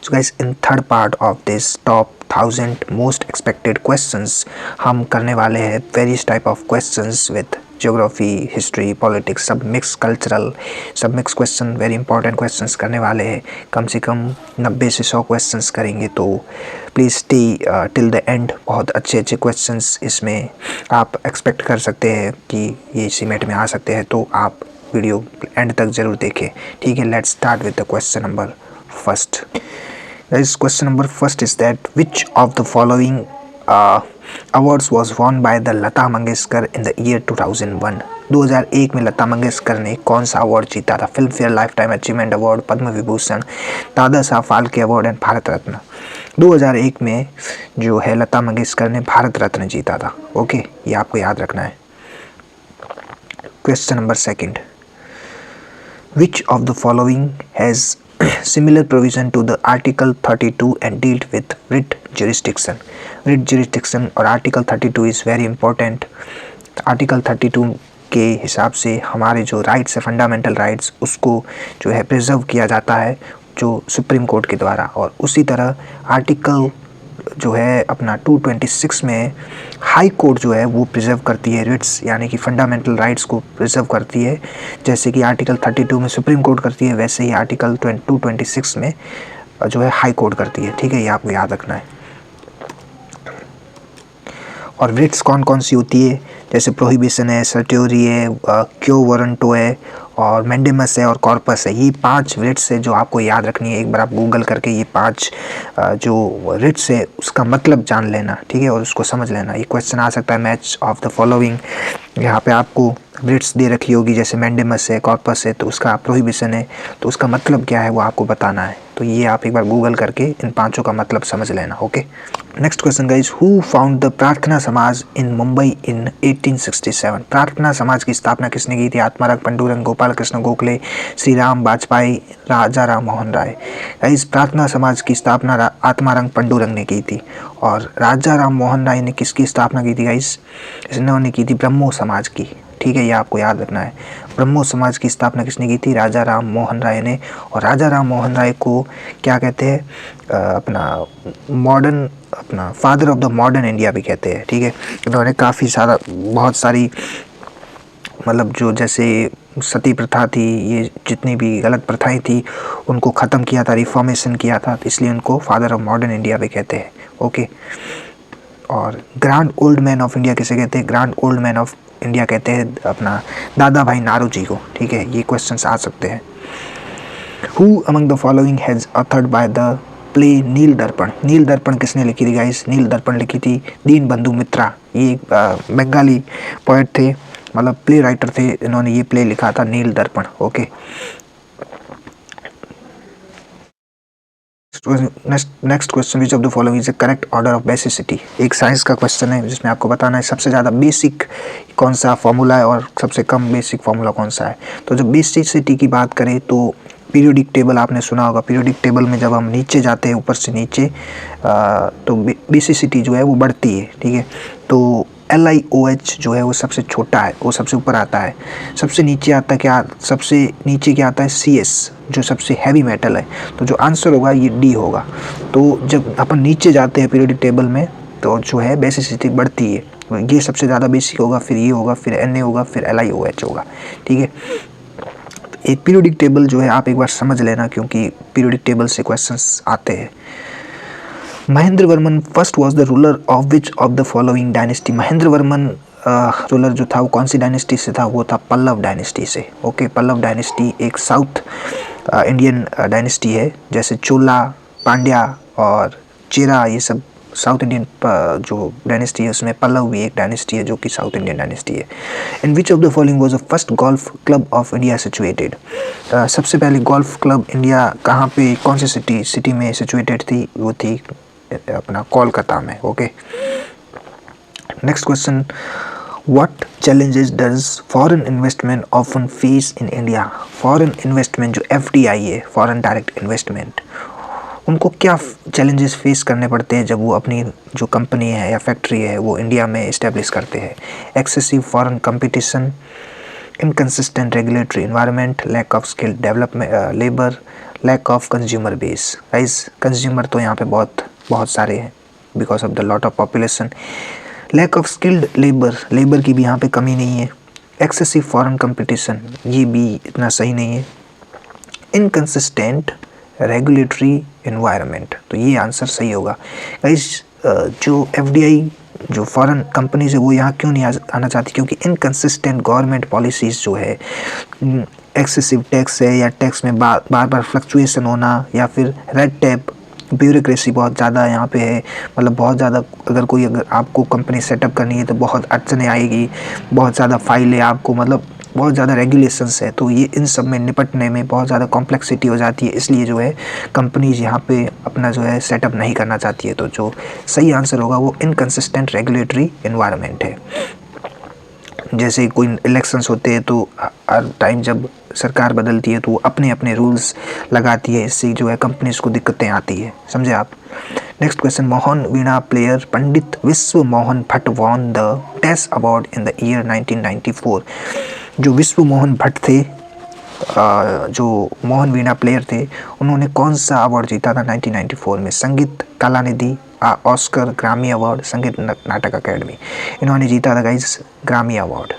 So guys, in third part of this top 1000 most expected questions, हम करने वाले हैं various type of questions with geography, history, politics, सब mix cultural, सब mix question, very important questions करने वाले हैं। कम से कम 90 से 100 questions करेंगे, तो please stay till the end। बहुत अच्छे अच्छे questions इसमें आप expect कर सकते हैं कि ये CMAT में आ सकते हैं, तो आप वीडियो एंड तक ज़रूर देखें। ठीक है, let's start with the question number first. Guys, question number first is that which of the following awards was won by the Lata Mangeshkar in the year 2001? 2001 में लता मंगेशकर ने कौन सा अवार्ड जीता था? Filmfare lifetime achievement award, Padma Vibhushan, Dada Saheb Phalke award and Bharat Ratna. 2001 में जो है लता मंगेशकर ने भारत रत्न जीता था। ओके, ये आपको याद रखना है। Question number second, which of the following has similar provision to the article 32 and dealt with writ jurisdiction? writ jurisdiction और article 32 is very important। article 32 के हिसाब से हमारे जो राइट्स है, फंडामेंटल राइट्स, उसको जो है प्रिजर्व किया जाता है जो सुप्रीम कोर्ट के द्वारा। और उसी तरह आर्टिकल जो है अपना 226 में हाई कोर्ट जो है वो प्रिजर्व करती है रिट्स, यानी कि फंडामेंटल राइट्स को प्रिजर्व करती है। जैसे कि आर्टिकल 32 में सुप्रीम कोर्ट करती है, वैसे ही आर्टिकल 226 में जो है हाई कोर्ट करती है। ठीक है, ये आपको याद रखना है। और रिट्स कौन कौन सी होती है? जैसे प्रोहिबिशन है, सर्ट्योरी है, क्यो वारंटो है, और मैंडेमस है और कॉर्पस है। ये 5 रिट्स है जो आपको याद रखनी है। एक बार आप गूगल करके ये 5 जो रिट्स है उसका मतलब जान लेना, ठीक है, और उसको समझ लेना। ये क्वेश्चन आ सकता है मैच ऑफ द फॉलोइंग। यहाँ पे आपको रिट्स दे रखी होगी, जैसे मैंडेमस है, कॉर्पस है, तो उसका प्रोहिबिशन है, तो उसका मतलब क्या है वो आपको बताना है। तो ये आप एक बार गूगल करके इन 5 का मतलब समझ लेना। Okay, next question guys, who found the प्रार्थना समाज इन मुंबई इन 1867? प्रार्थना समाज की स्थापना किसने की थी? आत्माराम पंडूरंग, गोपाल कृष्ण गोखले, श्री राम वाजपेयी, राजा राम मोहन राय। गाइज, प्रार्थना समाज की स्थापना आत्माराम पंडूरंग ने की थी। और राजा राम मोहन राय ने किसकी स्थापना की थी गाइज? इन्होंने की थी ब्रह्मो समाज की। ठीक है, ये आपको याद रखना है। ब्रह्मो समाज की स्थापना किसने की थी? राजा राम मोहन राय ने। और राजा राम मोहन राय को क्या कहते हैं? अपना father of the modern India भी कहते हैं। ठीक है, इन्होंने काफ़ी सारा बहुत सारी मतलब जो जैसे सती प्रथा थी, ये जितनी भी गलत प्रथाएं थी उनको ख़त्म किया था, रिफॉर्मेशन किया था, तो इसलिए उनको फादर ऑफ मॉडर्न इंडिया भी कहते हैं। ओके, और grand old man of India किसे कहते हैं? Grand old man of India कहते हैं अपना दादा भाई नारोजी को। ठीक है, ये क्वेश्चंस आ सकते हैं। Who among the following has authored by the play Neel Darpan? Neel दर्पण किसने लिखी थी गाइस? नील दर्पण लिखी थी दीन बंधु मित्रा। ये बंगाली पोएट थे, मतलब प्ले राइटर थे, इन्होंने ये प्ले लिखा था नील दर्पण। Okay, next question, which of the following is the correct order of basicity? एक साइंस का क्वेश्चन है जिसमें आपको बताना है सबसे ज़्यादा बेसिक कौन सा फॉर्मूला है और सबसे कम बेसिक फॉर्मूला कौन सा है। तो जब बेसिसिटी की बात करें तो पीरियोडिक टेबल आपने सुना होगा। पीरियोडिक टेबल में जब हम नीचे जाते हैं, ऊपर से नीचे, तो बेसिसिटी जो है वो बढ़ती है। ठीक है, तो LiOH जो है वो सबसे छोटा है, वो सबसे ऊपर आता है। सबसे नीचे आता है क्या? सबसे नीचे क्या आता है? CS, जो सबसे हैवी मेटल है। तो जो आंसर होगा ये D होगा। तो जब अपन नीचे जाते हैं पीरियोडिक टेबल में तो जो है बेसिसिटी बढ़ती है। ये सबसे ज़्यादा बेसिक होगा, फिर ये होगा, फिर Na होगा, फिर LiOH होगा। ठीक है, एक पीरियोडिक टेबल जो है आप एक बार समझ लेना, क्योंकि पीरियोडिक टेबल से क्वेश्चंस आते हैं। Mahendra Varman first was the ruler of which of the following dynasty? Mahendra Varman ruler जो था वो कौन सी डायनेस्टी से था? वो था पल्लव डायनेस्टी से। ओके, पल्लव डायनेस्टी एक साउथ इंडियन डायनेस्टी है। जैसे चोला, पांड्या और चेरा, ये सब साउथ इंडियन जो डायनेस्टी है उसमें पल्लव भी एक डायनेस्टी है जो कि साउथ इंडियन डायनेस्टी है। In which of the following was the first golf club of India situated? सबसे पहले गोल्फ क्लब इंडिया कहाँ पे, कौन सी सिटी में सिचुएटेड थी? वो थी अपना कोलकाता में। Okay, next question, what challenges does foreign investment often face in India? Foreign investment जो FDI है, फॉरेन डायरेक्ट इन्वेस्टमेंट, उनको क्या चैलेंजेस फेस करने पड़ते हैं जब वो अपनी जो कंपनी है या फैक्ट्री है वो इंडिया में इस्टेब्लिश करते हैं? Excessive foreign competition, inconsistent regulatory environment, lack of skilled development labour, lack of consumer base. Guys consumer तो यहाँ पे बहुत सारे हैं because of the lot of population. Lack of skilled labour की भी यहाँ पे कमी नहीं है। एक्सेसिव फॉरेन कंपटीशन, ये भी इतना सही नहीं है। इनकंसिस्टेंट रेगुलेटरी एनवायरनमेंट, तो ये आंसर सही होगा। गाइस जो एफडीआई जो फॉरेन कंपनीज है वो यहाँ क्यों नहीं आना चाहती, क्योंकि इनकंसिस्टेंट गवर्नमेंट पॉलिसीज़ जो है, एक्सेसिव टैक्स है या टैक्स में बार बार फ्लक्चुएशन होना, या फिर रेड टेप, ब्यूरोक्रेसी बहुत ज़्यादा यहाँ पे है। मतलब बहुत ज़्यादा अगर आपको कंपनी सेटअप करनी है तो बहुत अड़चने आएगी, बहुत ज़्यादा फाइल है आपको, मतलब बहुत ज़्यादा रेगुलेशंस है। तो ये इन सब में निपटने में बहुत ज़्यादा कॉम्प्लेक्सिटी हो जाती है, इसलिए जो है कंपनीज यहाँ पे अपना जो है सेटअप नहीं करना चाहती है। तो जो सही आंसर होगा वो इनकंसिस्टेंट रेगुलेटरी एनवायरनमेंट है। जैसे कोई इलेक्शंस होते हैं तो हर टाइम जब सरकार बदलती है तो वो अपने अपने रूल्स लगाती है, इससे जो है कंपनीज को दिक्कतें आती है। समझे आप। नेक्स्ट क्वेश्चन, मोहन वीणा प्लेयर पंडित विश्व Mohan Bhatt won the dash award in the year 1994। जो विश्व मोहन भट्ट थे, जो मोहन वीणा प्लेयर थे, उन्होंने कौन सा अवार्ड जीता था 1994 में? संगीत कलानिधि, ऑस्कर, ग्रामी अवार्ड, संगीत नाटक अकेडमी। इन्होंने जीता था गाइस ग्रामी अवार्ड।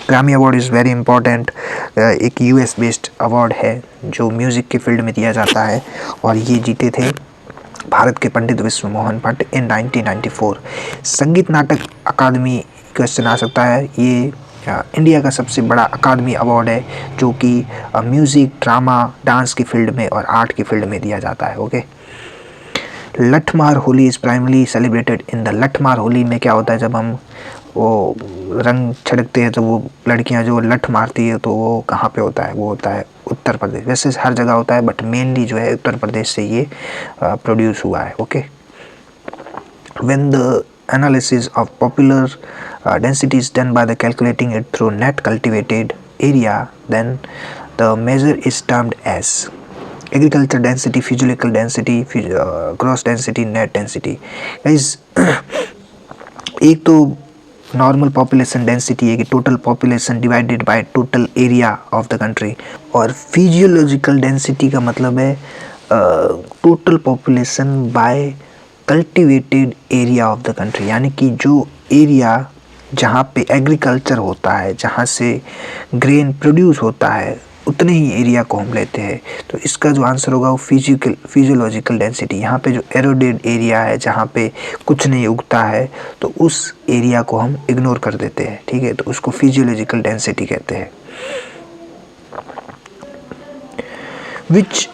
ग्रामी अवार्ड इज़ वेरी इंपॉर्टेंट, एक यूएस बेस्ड अवार्ड है जो म्यूज़िक के फील्ड में दिया जाता है, और ये जीते थे भारत के पंडित विश्व मोहन भट्ट इन 1994। संगीत नाटक अकादमी क्वेश्चन आ सकता है। ये इंडिया का सबसे बड़ा अकादमी अवार्ड है जो कि म्यूज़िक, ड्रामा, डांस की फील्ड में और आर्ट की फील्ड में दिया जाता है। Okay. Lathmar Holi is primarily celebrated in the, Lathmar Holi में क्या होता है, जब हम वो रंग छिड़कते हैं तो वो लड़कियां जो लठ मारती है तो वो कहाँ पे होता है? वो होता है उत्तर प्रदेश। वैसे हर जगह होता है बट मेनली जो है उत्तर प्रदेश से ये प्रोड्यूस हुआ है। Okay. When the analysis of popular density is done by the calculating it through net cultivated area, then the measure is termed as agriculture density, physiological density, gross density, net density. Guys एक तो normal population density है कि total population divided by total area of the country, और physiological density का मतलब है total population bye cultivated area of the country, यानी कि जो एरिया जहाँ पे एग्रीकल्चर होता है, जहाँ से ग्रेन प्रोड्यूस होता है, उतने ही एरिया को हम लेते हैं। तो इसका जो आंसर होगा वो फिजियोलॉजिकल डेंसिटी। यहाँ पे जो एरोडेड एरिया है, जहाँ पे कुछ नहीं उगता है, तो उस एरिया को हम इग्नोर कर देते हैं। ठीक है, तो उसको फिजियोलॉजिकल डेंसिटी कहते हैं। विच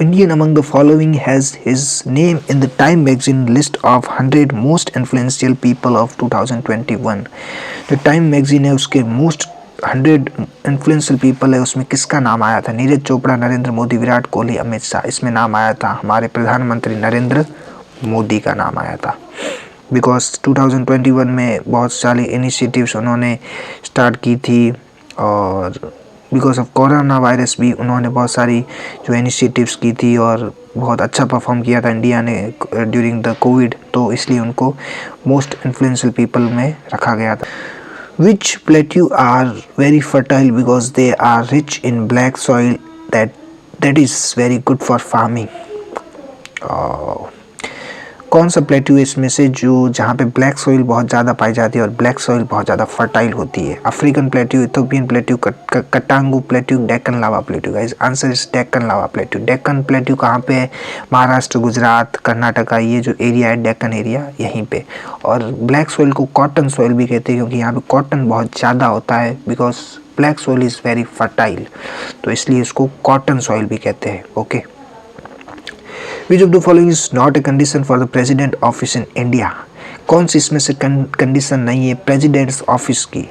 Indian among the following has his name in the Time magazine list of 100 most influential people of 2021? जो टाइम मैगजीन है उसके मोस्ट 100 इन्फ्लुएंशियल पीपल है, उसमें किसका नाम आया था? नीरज चोपड़ा, नरेंद्र मोदी, विराट कोहली, अमित शाह। इसमें नाम आया था हमारे प्रधानमंत्री नरेंद्र मोदी का नाम आया था। बिकॉज 2021 में बहुत सारी इनिशिएटिव्स उन्होंने स्टार्ट की थी, और बिकॉज ऑफ कोरोना वायरस भी उन्होंने बहुत सारी जो इनिशिएटिव्स की थी और बहुत अच्छा परफॉर्म किया था इंडिया ने ड्यूरिंग द कोविड, तो इसलिए उनको मोस्ट इन्फ्लुएंशियल पीपल में रखा गया था। Which plateau are very fertile because they are rich in black soil that is very good for farming? कौन सा प्लेट्यू है इसमें से जो जहाँ पे ब्लैक सॉइल बहुत ज़्यादा पाई जाती है और ब्लैक सॉइल बहुत ज़्यादा फर्टाइल होती है? African plateau, Ethiopian plateau, Katanga plateau, Deccan lava plateau. Guys answer is Deccan lava plateau. Deccan plateau कहाँ पे है? महाराष्ट्र, गुजरात, कर्नाटका, ये जो एरिया है डेक्कन एरिया, यहीं पे। और ब्लैक सॉइल को कॉटन सॉइल भी कहते हैं क्योंकि यहाँ पे कॉटन बहुत ज़्यादा होता है, because black soil is very fertile, तो इसलिए इसको कॉटन सॉइल भी कहते हैं। Okay. Which of the following is not a condition for the president office in India? कौन सी इसमें से कंडीशन नहीं है प्रेसिडेंट्स ऑफिस की?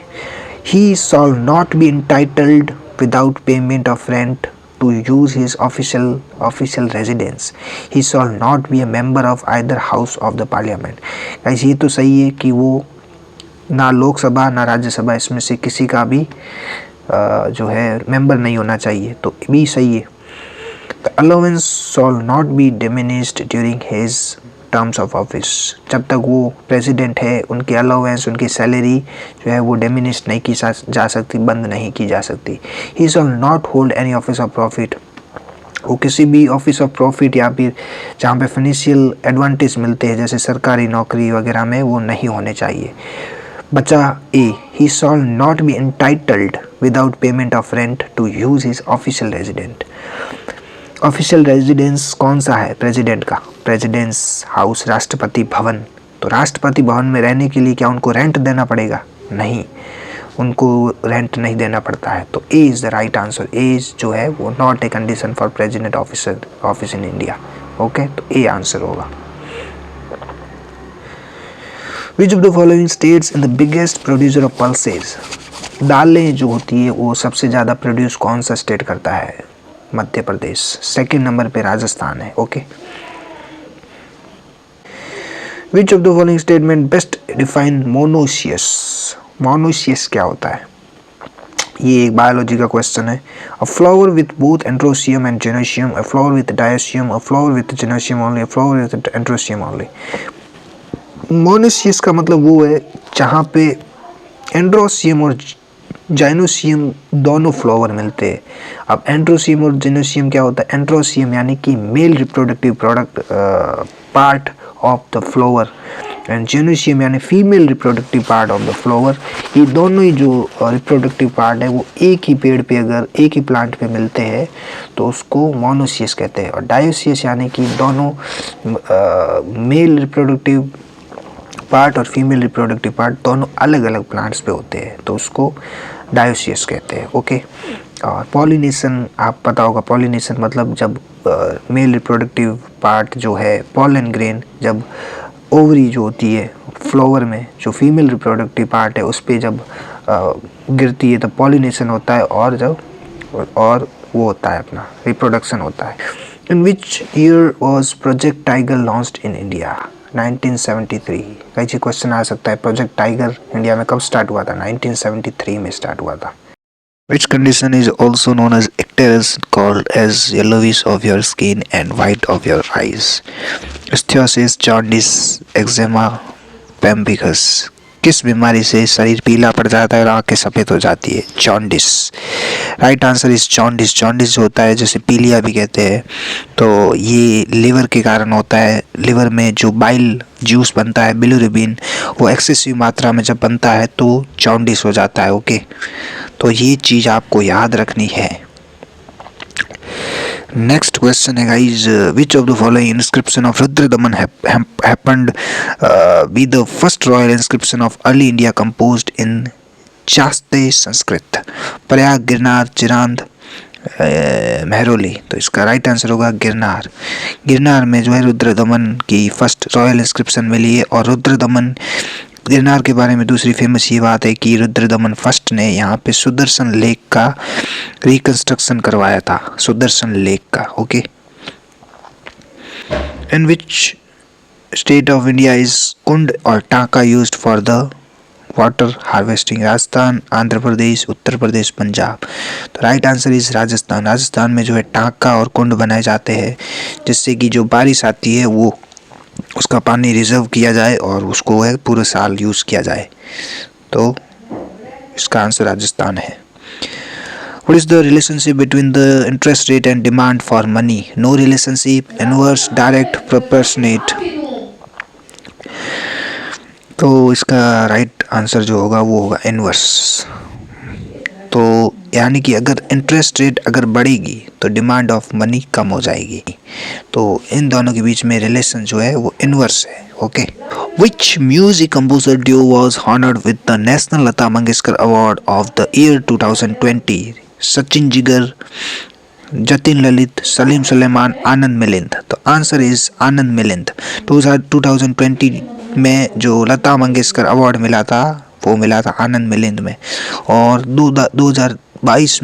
He shall not be entitled without payment of rent to use his official residence. He shall not be a member of either house of the parliament. Guys ये तो सही है कि वो ना लोकसभा ना राज्यसभा इसमें से किसी का भी जो है मेंबर नहीं होना चाहिए, तो भी सही है। The allowance shall not be diminished during his terms of office. जब तक वो प्रेसिडेंट है उनकी अलाउंस, उनकी सैलरी जो है वो डिमिनिश नहीं की जा सकती, बंद नहीं की जा सकती। He shall not hold any office of profit वो किसी भी ऑफिस ऑफ प्रॉफिट या फिर जहाँ पे फाइनेंशियल एडवांटेज मिलते हैं जैसे सरकारी नौकरी वगैरह में वो नहीं होने चाहिए। बच्चा A, he shall not be entitled without payment of rent to use his official resident. Official residence कौन सा है प्रेसिडेंट का? Precedence house, Rashtrapati Bhavan. तो राष्ट्रपति भवन में रहने के लिए क्या उनको रेंट देना पड़ेगा? नहीं, उनको रेंट नहीं देना पड़ता है। तो A is the right answer. Age जो है वो not a condition for president office in India. Okay, तो ए आंसर होगा। Which of the following states in the biggest producer of pulses? दालें जो होती है वो सबसे ज़्यादा प्रोड्यूस कौन सा स्टेट करता है? मध्य प्रदेश। सेकेंड नंबर पे राजस्थान है। Okay, which of the following statement best define monoecious? Monoecious क्या होता है? ये एक बायोलॉजी का क्वेश्चन है। A flower with both androecium and gynoecium, a flower with dioecium, a flower with gynoecium only, a flower with androecium only. Monoecious का मतलब वो है जहाँ पे एंड्रोसियम और जाइनोसियम दोनों फ्लावर मिलते हैं। अब एंड्रोसियम और जेनोसियम क्या होता है? एंड्रोसियम यानी कि male reproductive part of the flower and gynoecium यानी female reproductive part of the flower. ये दोनों ही जो रिप्रोडक्टिव पार्ट है वो एक ही पेड़ पे अगर एक ही प्लांट पे मिलते हैं तो उसको मोनोसियस कहते हैं। और डायोसियस यानी कि दोनों मेल रिप्रोडक्टिव पार्ट और फीमेल रिप्रोडक्टिव पार्ट दोनों अलग अलग प्लांट्स पे होते हैं तो उसको डायोसियस कहते हैं। ओके, और पॉलिनेशन आप पता होगा, पॉलिनेशन मतलब जब मेल रिप्रोडक्टिव पार्ट जो है पॉलन ग्रेन, जब ओवरी जो होती है फ्लावर में जो फीमेल रिप्रोडक्टिव पार्ट है उस पर जब गिरती है तो पॉलिनेशन होता है और जब और वो होता है अपना रिप्रोडक्शन होता है। In which year was project tiger launched in India? 1973। कई क्वेश्चन आ सकता है प्रोजेक्ट टाइगर इंडिया में कब स्टार्ट हुआ था? 1973 में स्टार्ट हुआ था। Which condition is also known as icterus, called as yellowish of your skin and white of your eyes? Ichthyosis, jaundice, eczema, pemphigus। किस बीमारी से शरीर पीला पड़ जाता है और आंखें सफ़ेद हो जाती है? Jaundice. Right answer is jaundice. Jaundice जो होता है जैसे पीलिया भी कहते हैं तो ये लिवर के कारण होता है। लिवर में जो बाइल जूस बनता है बिलिरुबिन वो एक्सेसिव मात्रा में जब बनता है तो जॉन्डिस हो जाता है। ओके, तो ये चीज़ आपको याद रखनी है। नेक्स्ट क्वेश्चन है guys, which of the following inscription of Rudradaman happened be the first royal inscription of early India composed in शास्त्रीय संस्कृत? प्रयाग, गिरनार, चिरांद, महरौली। तो इसका राइट आंसर होगा गिरनार। गिरनार में जो है रुद्रदमन की फर्स्ट रॉयल इंस्क्रिप्शन मिली है। और रुद्रदमन गिरनार के बारे में दूसरी फेमस ये बात है कि रुद्रदमन फर्स्ट ने यहाँ पे सुदर्शन लेक का रिकंस्ट्रक्शन करवाया था, सुदर्शन लेक का। Okay, in which state of India is kund और tanka used for the water harvesting? Rajasthan, Andhra Pradesh, Uttar Pradesh, Punjab. तो right answer is Rajasthan. Rajasthan में जो है टांका और कुंड बनाए जाते हैं जिससे कि जो बारिश आती है वो उसका पानी रिजर्व किया जाए और उसको है पूरे साल यूज़ किया जाए। तो इसका आंसर राजस्थान है। What is the relationship between the interest rate and demand for money? No relationship, inverse, direct, proportionate। तो इसका राइट आंसर जो होगा वो होगा इनवर्स। तो यानी कि अगर इंटरेस्ट रेट अगर बढ़ेगी तो डिमांड ऑफ मनी कम हो जाएगी। तो इन दोनों के बीच में रिलेशन जो है वो इनवर्स है। Okay, which music composer due was honoured with the national Lata Mangeshkar award of the year 2020? Sachin Jigar, Jatin Lalit, Salim Suleman, Anand Milind. तो आंसर इज आनंद मिलिंद। 2020 में जो लता मंगेशकर अवार्ड मिला था वो मिला था आनंद मिलिंद में। और 2022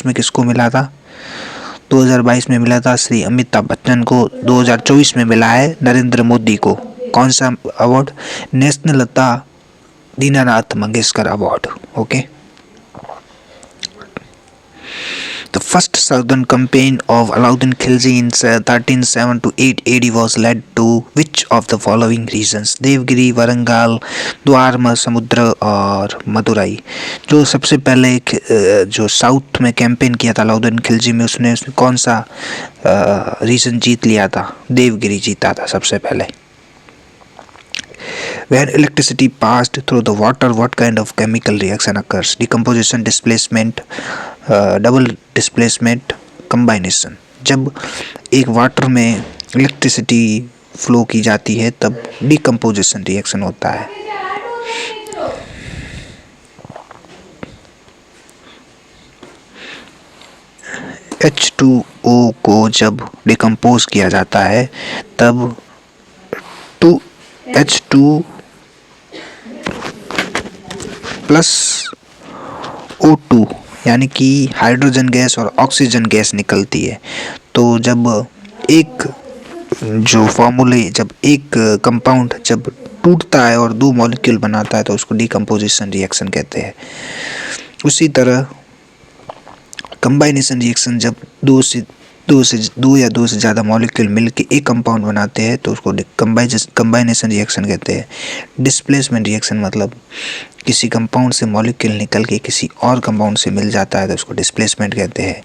में किसको मिला था? 2022 में मिला था श्री अमिताभ बच्चन को। 2024 में मिला है नरेंद्र मोदी को। कौन सा award? National Lata Dinanath Mangeshkar award. Okay, The first southern campaign of Alauddin Khilji in 1307 to 8 AD was led to which of the following regions? Devagiri, Warangal, Dwarasamudra और मदुराई। जो सबसे पहले जो साउथ में कैंपेन किया था अलाउद्दीन खिलजी में, उसने कौन सा रीजन जीत लिया था? देवगिरी जीता था सबसे पहले। When electricity passed through the water, what kind of chemical reaction occurs? Decomposition, displacement, double displacement, combination. जब एक वाटर में इलेक्ट्रिसिटी फ्लो की जाती है तब डिकम्पोजिशन रिएक्शन होता है। H2O को जब डिकम्पोज किया जाता है तब H2 प्लस O2 यानी कि हाइड्रोजन गैस और ऑक्सीजन गैस निकलती है। तो जब एक कंपाउंड जब टूटता है और दो मॉलिक्यूल बनाता है तो उसको डिकम्पोजिशन रिएक्शन कहते हैं। उसी तरह कंबाइनेशन रिएक्शन जब दो या दो से ज़्यादा मॉलिक्यूल मिलकर एक कंपाउंड बनाते हैं तो उसको कंबाइनेशन रिएक्शन कहते हैं। डिस्प्लेसमेंट रिएक्शन मतलब किसी कंपाउंड से मॉलिक्यूल निकल के किसी और कंपाउंड से मिल जाता है तो उसको डिस्प्लेसमेंट कहते हैं।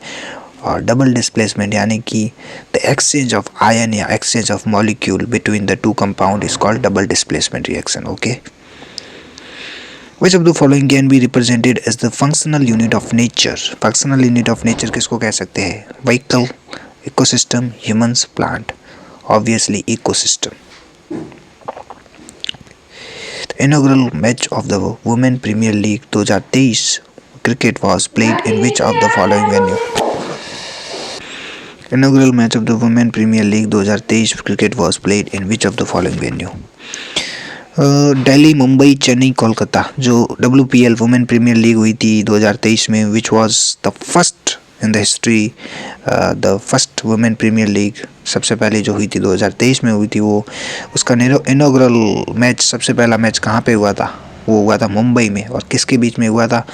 और डबल डिस्प्लेसमेंट यानी कि द एक्सचेंज ऑफ आयन या exchange of molecule between the two compound is called double displacement reaction. Okay. Which of the following can be represented as the functional unit of nature? Functional unit of nature किसको कह सकते हैं? Vehicle, ecosystem, humans, plant. Obviously ecosystem. The inaugural match of the Women Premier League 2023 cricket was played in which of the following venue? Inaugural match of the Women Premier League 2023 cricket was played in which of the following venue? Delhi, Mumbai, Chennai, Kolkata. जो WPL women premiere league हुई थी 2023 में, which was the first in the history, the first women premiere league सबसे पहले जो हुई थी 2023 में हुई थी, वो उसका इनॉग्रल मैच सबसे पहला मैच कहाँ पे हुआ था? वो हुआ था मुंबई में। और किसके बीच में हुआ था?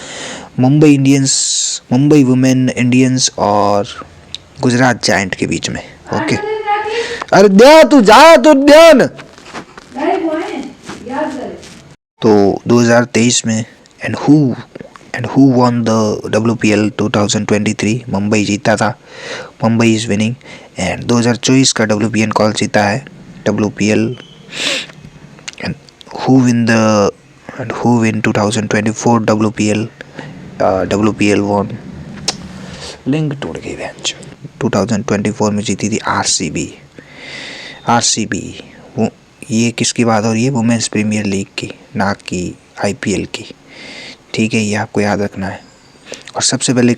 मुंबई वुमेन इंडियंस और गुजरात जायंट के बीच में। ओके। अरे दया तू जा तो ध्यान। तो 2023 में and who won the WPL 2023? Mumbai जीता था। Mumbai is winning. एंड 2024 का WPL कौन जीता है? WPL and who win 2024 WPL won. Link टूट गई बेंच। 2024 में जीती थी RCB। ये किसकी बात हो रही है? वुमेन्स प्रीमियर लीग की, ना कि IPL की। ठीक है, ये आपको याद रखना है। और सबसे पहले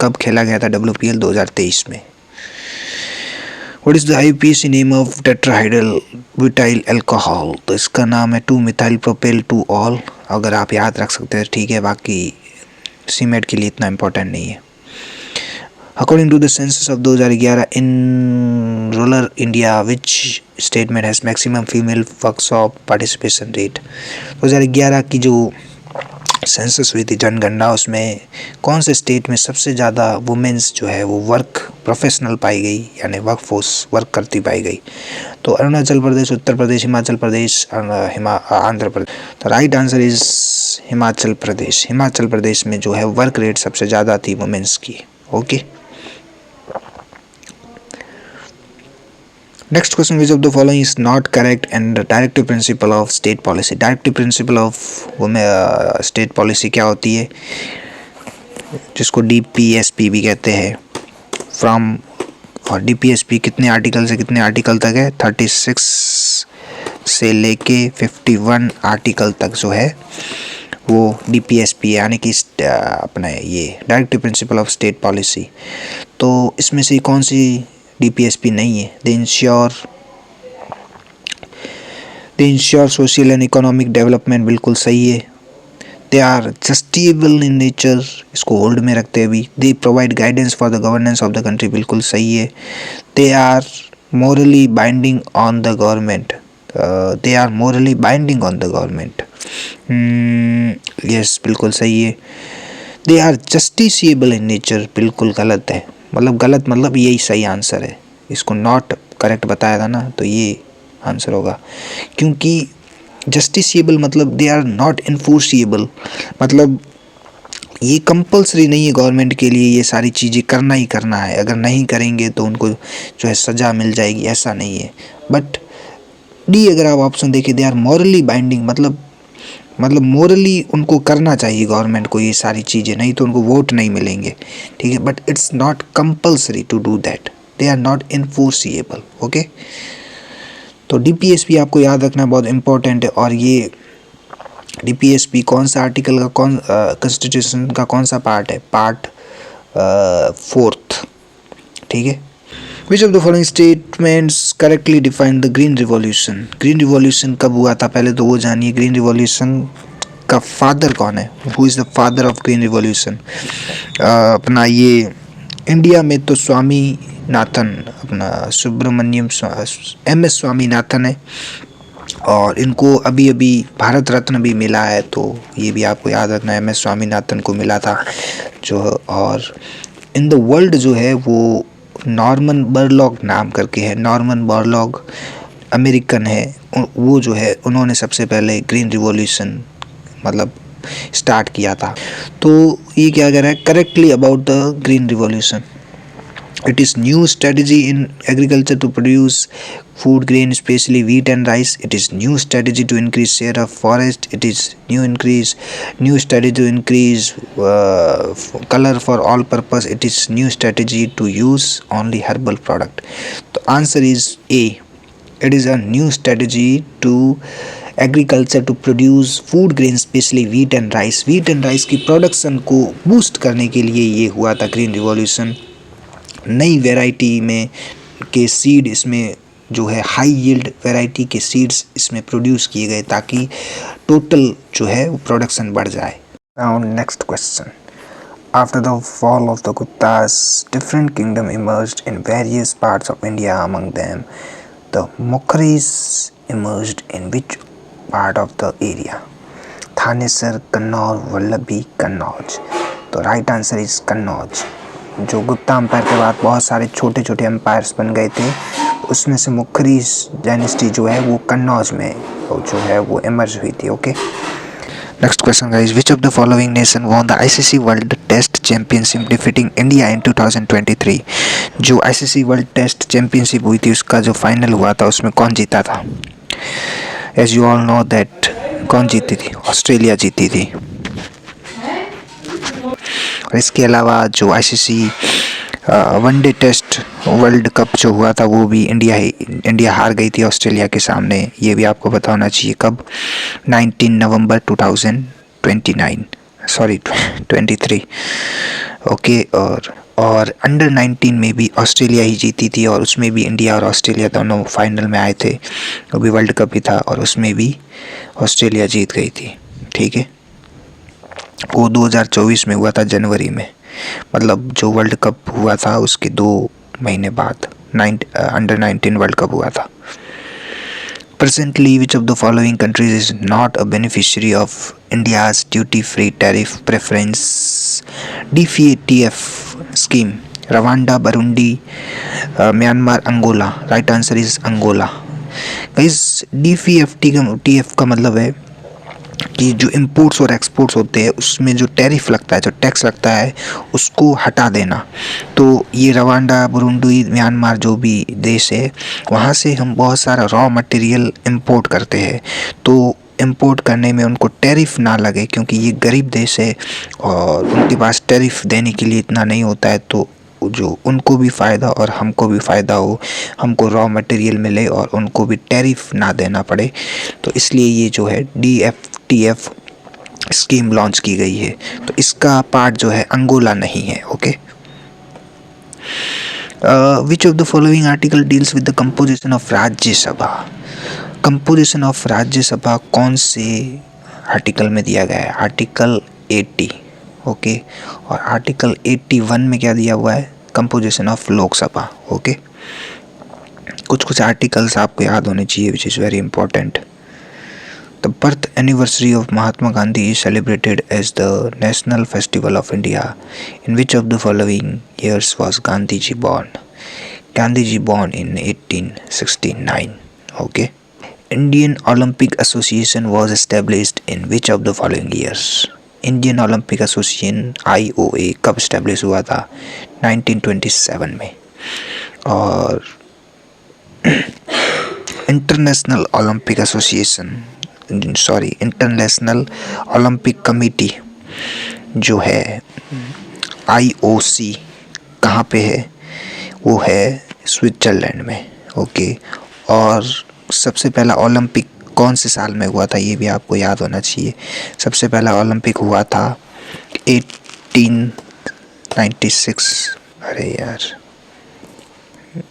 कब खेला गया था WPL? 2023 में। What is the IUPAC name of tetrahedral butyl alcohol? तो इसका नाम है 2-मिथाइल प्रोपेल 2-ऑल। अगर आप याद रख सकते हैं ठीक है, बाकी सीमेट के लिए इतना इम्पोर्टेंट नहीं है। According to the census of 2011 in rural India, which statement has maximum female workshop participation rate? 2011 की जो सेंसस हुई थी, जनगणना, उसमें कौन से स्टेट में सबसे ज़्यादा वुमेन्स जो है वो प्रोफेशनल पाई गई, यानी वर्कफोर्स वर्क करती पाई गई? तो अरुणाचल प्रदेश, उत्तर प्रदेश, हिमाचल प्रदेश, आंध्र प्रदेश। तो right answer is Himachal Pradesh. Himachal Pradesh में जो है वर्क रेट सबसे ज़्यादा थी वुमेन्स की। Okay. Next question, which of the following is not correct and the directive principle of state policy? Directive principle of state policy क्या होती है? जिसको DPSP भी कहते हैं। और DPSP कितने आर्टिकल से कितने आर्टिकल तक है? 36 से लेके 51 आर्टिकल तक जो है वो DPSP है, यानी कि अपना ये directive principle of state policy. तो इसमें से कौन सी DPSP नहीं है? They ensure social and economic development, बिल्कुल सही है। They are justiciable in nature, इसको होल्ड में रखते हैं भी। They provide guidance for the governance of the country, बिल्कुल सही है। They are morally binding on the government, yes बिल्कुल सही है। They are justiciable in nature, बिल्कुल गलत है, मतलब गलत मतलब यही सही आंसर है, इसको नॉट करेक्ट बताया था ना तो ये आंसर होगा, क्योंकि जस्टिसिएबल मतलब दे आर नॉट इन्फोर्सिएबल, मतलब ये कंपल्सरी नहीं है गवर्नमेंट के लिए ये सारी चीज़ें करना ही करना है, अगर नहीं करेंगे तो उनको जो है सज़ा मिल जाएगी, ऐसा नहीं है। बट डी अगर आप ऑप्शन देखें, दे आर मॉरली बाइंडिंग, मतलब मोरली उनको करना चाहिए गवर्नमेंट को ये सारी चीज़ें, नहीं तो उनको वोट नहीं मिलेंगे, ठीक है, but it's not compulsory to do that, they are not enforceable. Okay, तो डीपीएसपी आपको याद रखना बहुत इंपॉर्टेंट है, और ये डीपीएसपी कौन सा आर्टिकल का कॉन्स्टिट्यूशन का कौन सा पार्ट है, पार्ट 4th, ठीक है। Which of the following statements correctly define the green revolution, green revolution कब हुआ था पहले तो वो जानिए, ग्रीन रिवॉल्यूशन का फादर कौन है, who is the father of green revolution. अपना ये इंडिया में तो स्वामीनाथन, अपना सुब्रमण्यम MS स्वामीनाथन है, और इनको अभी अभी भारत रत्न भी मिला है, तो ये भी आपको याद रखना है, MS स्वामीनाथन को मिला था जो। और इन द वर्ल्ड जो है वो नॉर्मन बोरलॉग नाम करके है, नॉर्मन बोरलॉग अमेरिकन है, वो जो है उन्होंने सबसे पहले ग्रीन रिवॉल्यूशन मतलब स्टार्ट किया था। तो ये क्या कह रहा है correctly about the green revolution, it is new strategy in agriculture to produce food grain, especially wheat and rice. It is new strategy to increase share of forest. It is new strategy to increase color for all purpose. It is new strategy to use only herbal product. The answer is A. It is a new strategy to agriculture to produce food grain specially wheat and rice, wheat and rice की production को boost करने के लिए ये हुआ था green revolution. नई variety में के सीड इसमें जो है हाई यील्ड वैरायटी के सीड्स इसमें प्रोड्यूस किए गए ताकि टोटल जो है वो प्रोडक्शन बढ़ जाए। Now next question, after the fall of the Guptas different kingdom emerged in various parts of India, among them the Maukharis emerged in which part of the area, Thanesar, Kannauj, Vallabhi, Kannauj. तो राइट आंसर इज कन्नौज। जो Gupta empire के बाद बहुत सारे छोटे छोटे एम्पायर्स बन गए थे, उसमें से मुखरीज डायनेस्टी जो है वो कन्नौज में जो है वो इमर्ज हुई थी। Okay, next question guys, which of the following nation won the ICC world test championship defeating India in 2023। जो ICC वर्ल्ड टेस्ट चैंपियनशिप हुई थी उसका जो फाइनल हुआ था उसमें कौन जीता था? As you all know that कौन जीती थी? ऑस्ट्रेलिया जीती थी। और इसके अलावा जो ICC one day test world cup जो हुआ था वो भी इंडिया हार गई थी ऑस्ट्रेलिया के सामने, ये भी आपको पता होना चाहिए। कब? 19 नवंबर 2023। ओके, और अंडर 19 में भी ऑस्ट्रेलिया ही जीती थी, और उसमें भी इंडिया और ऑस्ट्रेलिया दोनों फाइनल में आए थे, वो भी वर्ल्ड कप ही था और उसमें भी ऑस्ट्रेलिया जीत गई थी। ठीक है, वो 2024 में हुआ था जनवरी में, मतलब जो वर्ल्ड कप हुआ था उसके 2 महीने बाद अंडर 19 वर्ल्ड कप हुआ था। Presently, which of the following countries is not a beneficiary of India's duty-free tariff preference DFTA scheme? Rwanda, Burundi, Myanmar, Angola. Right answer is Angola. Guys, DFTA का मतलब है कि जो इंपोर्ट्स और exports होते हैं उसमें जो टैरिफ लगता है, जो टैक्स लगता है, उसको हटा देना। तो ये रवांडा, बुरुंडी, म्यांमार जो भी देश है वहाँ से हम बहुत सारा रॉ मटेरियल इंपोर्ट करते हैं, तो इंपोर्ट करने में उनको टैरिफ ना लगे क्योंकि ये गरीब देश है और उनके पास टैरिफ देने के लिए इतना नहीं होता है, तो जो उनको भी फ़ायदा और हमको भी फ़ायदा हो, हमको रॉ मटेरियल मिले और उनको भी टैरिफ ना देना पड़े, तो इसलिए ये जो है DFTA स्कीम लॉन्च की गई है। तो इसका पार्ट जो है अंगोला नहीं है। Okay, which of the following article deals with the composition of Rajya Sabha? Composition of Rajya Sabha कौन से आर्टिकल में दिया गया है? आर्टिकल 80। ओके, और आर्टिकल 81 में क्या दिया हुआ है? Composition of Lok Sabha. ओके, कुछ आर्टिकल्स आपको याद होने चाहिए which is very important. The birth anniversary of Mahatma Gandhi is celebrated as the National Festival of India. In which of the following years was Gandhiji born? Gandhiji born in 1869. Okay. Indian Olympic Association was established in which of the following years? Indian Olympic association IOA कब establish हुआ था? 1927 में. और international Olympic committee जो है IOC कहाँ पे है? वो है स्विट्जरलैंड में. ओके. और सबसे पहला ओलंपिक कौन से साल में हुआ था ये भी आपको याद होना चाहिए. सबसे पहला ओलंपिक हुआ था 1896. अरे यार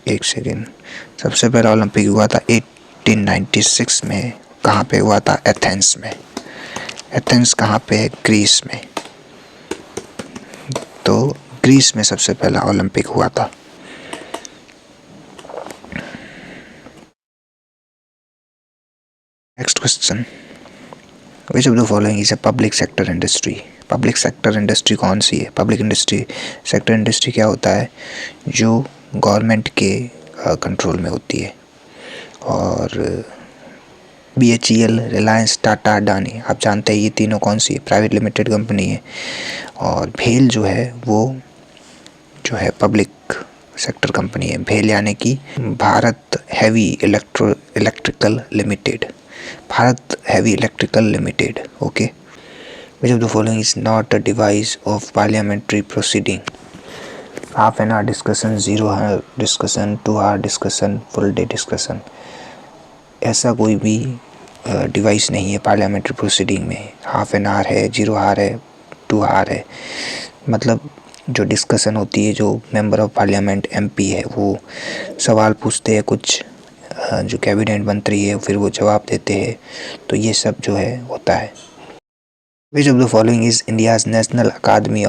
एक सेकेंड. सबसे पहला ओलंपिक हुआ था 1896 में. कहाँ पे हुआ था? एथेंस में. एथेंस कहाँ पे है? ग्रीस में. तो ग्रीस में सबसे पहला ओलंपिक हुआ था. Next question. Which of the following is a public sector industry? Public sector industry कौन सी है? पब्लिक सेक्टर इंडस्ट्री क्या होता है? जो गवर्नमेंट के कंट्रोल में होती है. और BHEL, रिलायंस, टाटा, अडानी, आप जानते हैं ये तीनों कौन सी है? प्राइवेट लिमिटेड कंपनी है. और भेल जो है वो जो है पब्लिक सेक्टर कंपनी है. भेल यानी कि भारत heavy electrical limited. Bharat heavy electrical limited. Okay. Which of the following is not a device of parliamentary proceeding? Half an hour discussion, 0 hour discussion, 2 hour discussion, full day discussion. ऐसा कोई भी device नहीं है पार्लियामेंट्री प्रोसीडिंग में. Half an hour है, 0 our है, 2 our है. मतलब जो डिस्कशन होती है, जो मेंबर ऑफ पार्लियामेंट MP है वो सवाल पूछते हैं कुछ, जो कैबिनेट मंत्री है फिर वो जवाब देते हैं. तो ये सब जो है होता है. Which of the following is India's national academy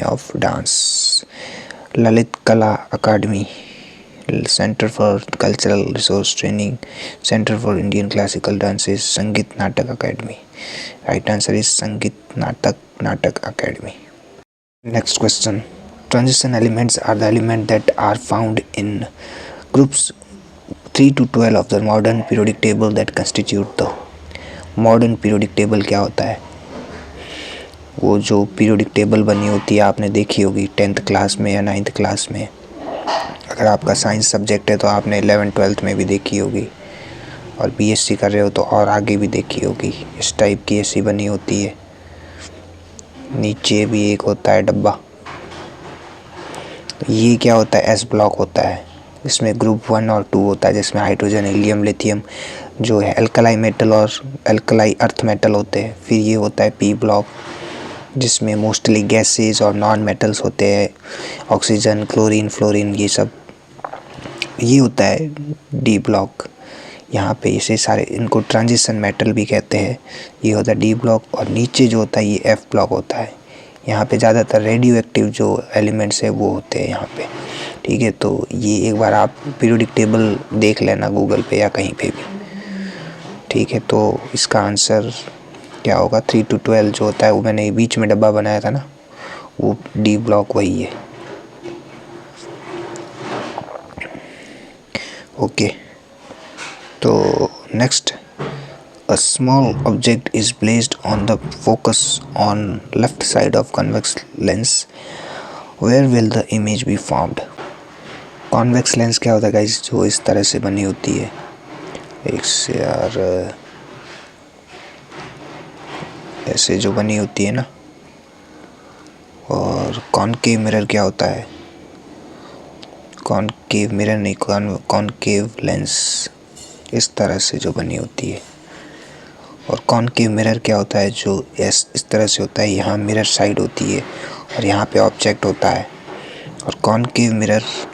of dance? Lalit Kala Akademi, centre for cultural resource training, centre for Indian classical dances, Sangeet Natak academy. Right answer is Sangeet Natak academy. Next question. Transition elements are the element that are found in groups 3 to 12 of the modern periodic table that constitute the modern periodic table. क्या होता है? वो जो periodic table बनी होती है आपने देखी होगी 10th क्लास में या 9th क्लास में. अगर आपका साइंस सब्जेक्ट है तो आपने 11th 12th में भी देखी होगी. और BSc कर रहे हो तो और आगे भी देखी होगी. इस टाइप की ऐसी बनी होती है. नीचे भी एक होता है डब्बा. तो ये क्या होता है? S ब्लॉक होता है. इसमें ग्रुप 1 और 2 होता है जिसमें हाइड्रोजन, हीलियम, लिथियम जो है एल्कलाई मेटल और एल्कलाई अर्थ मेटल होते हैं. फिर ये होता है P ब्लॉक जिसमें मोस्टली गैसेस और नॉन मेटल्स होते हैं, ऑक्सीजन, क्लोरीन, फ्लोरीन ये सब. ये होता है D ब्लॉक. यहाँ पे इसे सारे इनको ट्रांजिशन मेटल भी कहते हैं. ये होता है D ब्लॉक. और नीचे जो होता है ये F ब्लॉक होता है. यहाँ पे ज़्यादातर रेडियो एक्टिव जो एलिमेंट्स है वो होते हैं यहाँ पे. ठीक है. तो ये एक बार आप पीरियोडिक टेबल देख लेना गूगल पे या कहीं पे भी. ठीक है. तो इसका आंसर क्या होगा? 3 to 12 जो होता है वो मैंने बीच में डब्बा बनाया था ना, वो D ब्लॉक वही है. ओके. तो next. A small object is placed on the focus on left side of convex lens. Where will the image be formed? Convex lens क्या होता है गाइस? जो इस तरह से बनी होती है. एक से यार ऐसे जो बनी होती है ना. और कॉनकेव मिरर क्या होता है? कॉनकेव मिरर नहीं, कॉनकेव लेंस इस तरह से जो बनी होती है. और कॉनकेव मिरर क्या होता है? जो इस तरह से होता है. यहाँ मिरर साइड होती है और यहाँ पे ऑब्जेक्ट होता है. और कॉन्वेक्स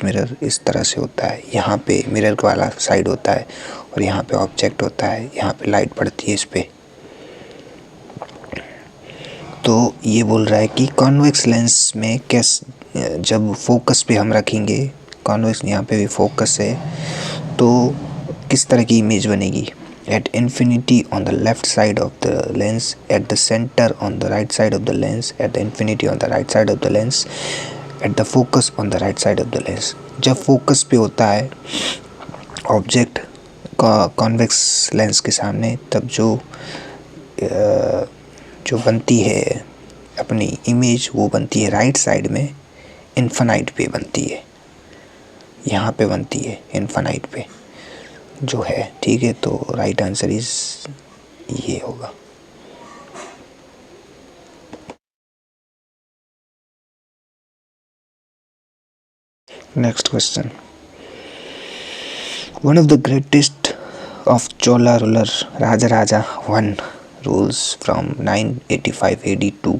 मिरर इस तरह से होता है. यहाँ पे मिरर वाला साइड होता है और यहाँ पे ऑब्जेक्ट होता है. यहाँ पे लाइट पड़ती है इस पे. तो ये बोल रहा है कि कॉन्वेक्स लेंस में जब फोकस पे हम रखेंगे, कॉन्वेक्स यहाँ पे भी फोकस है, तो किस तरह की इमेज बनेगी। At infinity on the left side of the lens, at the centre on the right side of the lens, at the infinity on the right side of the lens, at the focus on the right side of the lens. जब focus पे होता है object convex lens के सामने, तब जो बनती है अपनी इमेज वो बनती है राइट साइड में, इन्फिनाइट पे बनती है, यहाँ पे बनती है इन्फिनाइट पे जो है। ठीक है, तो राइट आंसर इज ये होगा। Next question, one of the greatest of Chola ruler raja one rules from 985 AD to,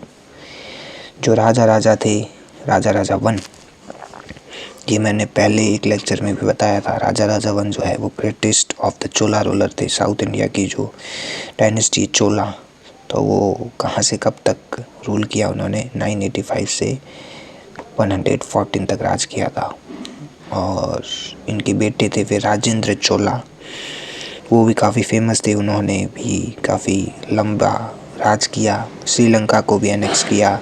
जो राजा थे, राजा वन, ये मैंने पहले एक लेक्चर में भी बताया था। राजा वन जो है वो greatest of the Chola ruler थे। साउथ इंडिया की जो डायनेस्टी चोला, तो वो कहाँ से कब तक रूल किया उन्होंने, 985 से 114 तक राज किया था। और इनके बेटे थे फिर राजेंद्र चोला, वो भी काफ़ी फेमस थे, उन्होंने भी काफ़ी लंबा राज किया, श्रीलंका को भी एनेक्स किया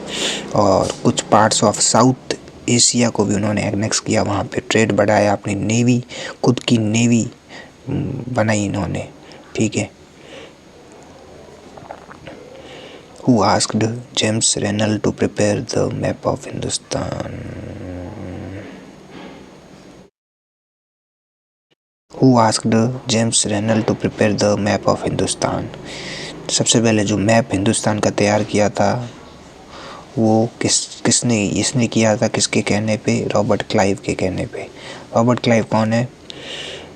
और कुछ पार्ट्स ऑफ साउथ एशिया को भी उन्होंने एनेक्स किया, वहाँ पे ट्रेड बढ़ाया, अपनी नेवी, खुद की नेवी बनाई इन्होंने। ठीक है। Who asked James Renal to prepare the map of Hindustan? Who asked James Renal to prepare the map of Hindustan? सबसे पहले जो मैप हिंदुस्तान का तैयार किया था वो इसने किया था, किसके कहने पे, रॉबर्ट क्लाइव के कहने पे। रॉबर्ट क्लाइव कौन है?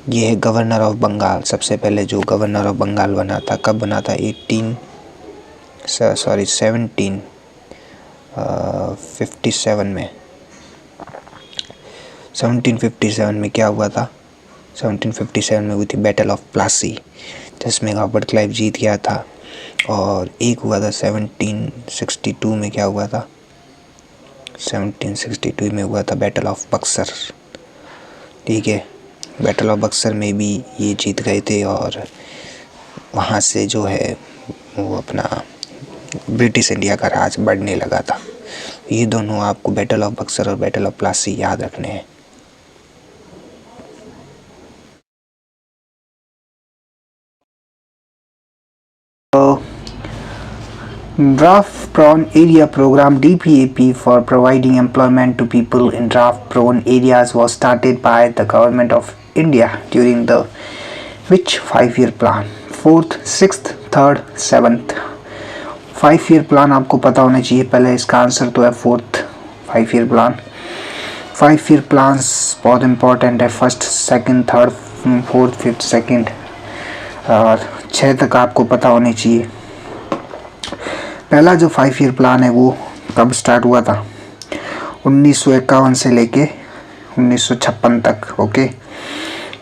ये है गवर्नर ऑफ बंगाल। सबसे पहले जो गवर्नर ऑफ बंगाल बना था, कब बना था? 1757 में। 1757 में क्या हुआ था? 1757 में हुई थी बैटल ऑफ प्लासी, जिसमें रॉबर्ट क्लाइव जीत गया था। और एक हुआ था 1762 में, क्या हुआ था? 1762 में हुआ था बैटल ऑफ बक्सर। ठीक है, बैटल ऑफ बक्सर में भी ये जीत गए थे और वहाँ से जो है वो अपना ब्रिटिश इंडिया का राज बढ़ने लगा था। ये दोनों आपको बैटल ऑफ बक्सर और बैटल ऑफ प्लासी याद रखने हैं। Drought-prone area program DPAP for providing employment to people in drought-prone areas was started by the government of India during the which 5-year plan? 4th, 6th, 3rd, 7th? 5-year plan आपको पता होना चाहिए। पहले इसका answer तो है 4th 5-year plan। 5-year plans बहुत important है। 1st, 2nd, 3rd, 4th, 5th, 2nd और 6 तक आपको पता होनी चाहिए। पहला जो 5-year प्लान है वो कब स्टार्ट हुआ था? 1951 से लेके 1956 तक। ओके,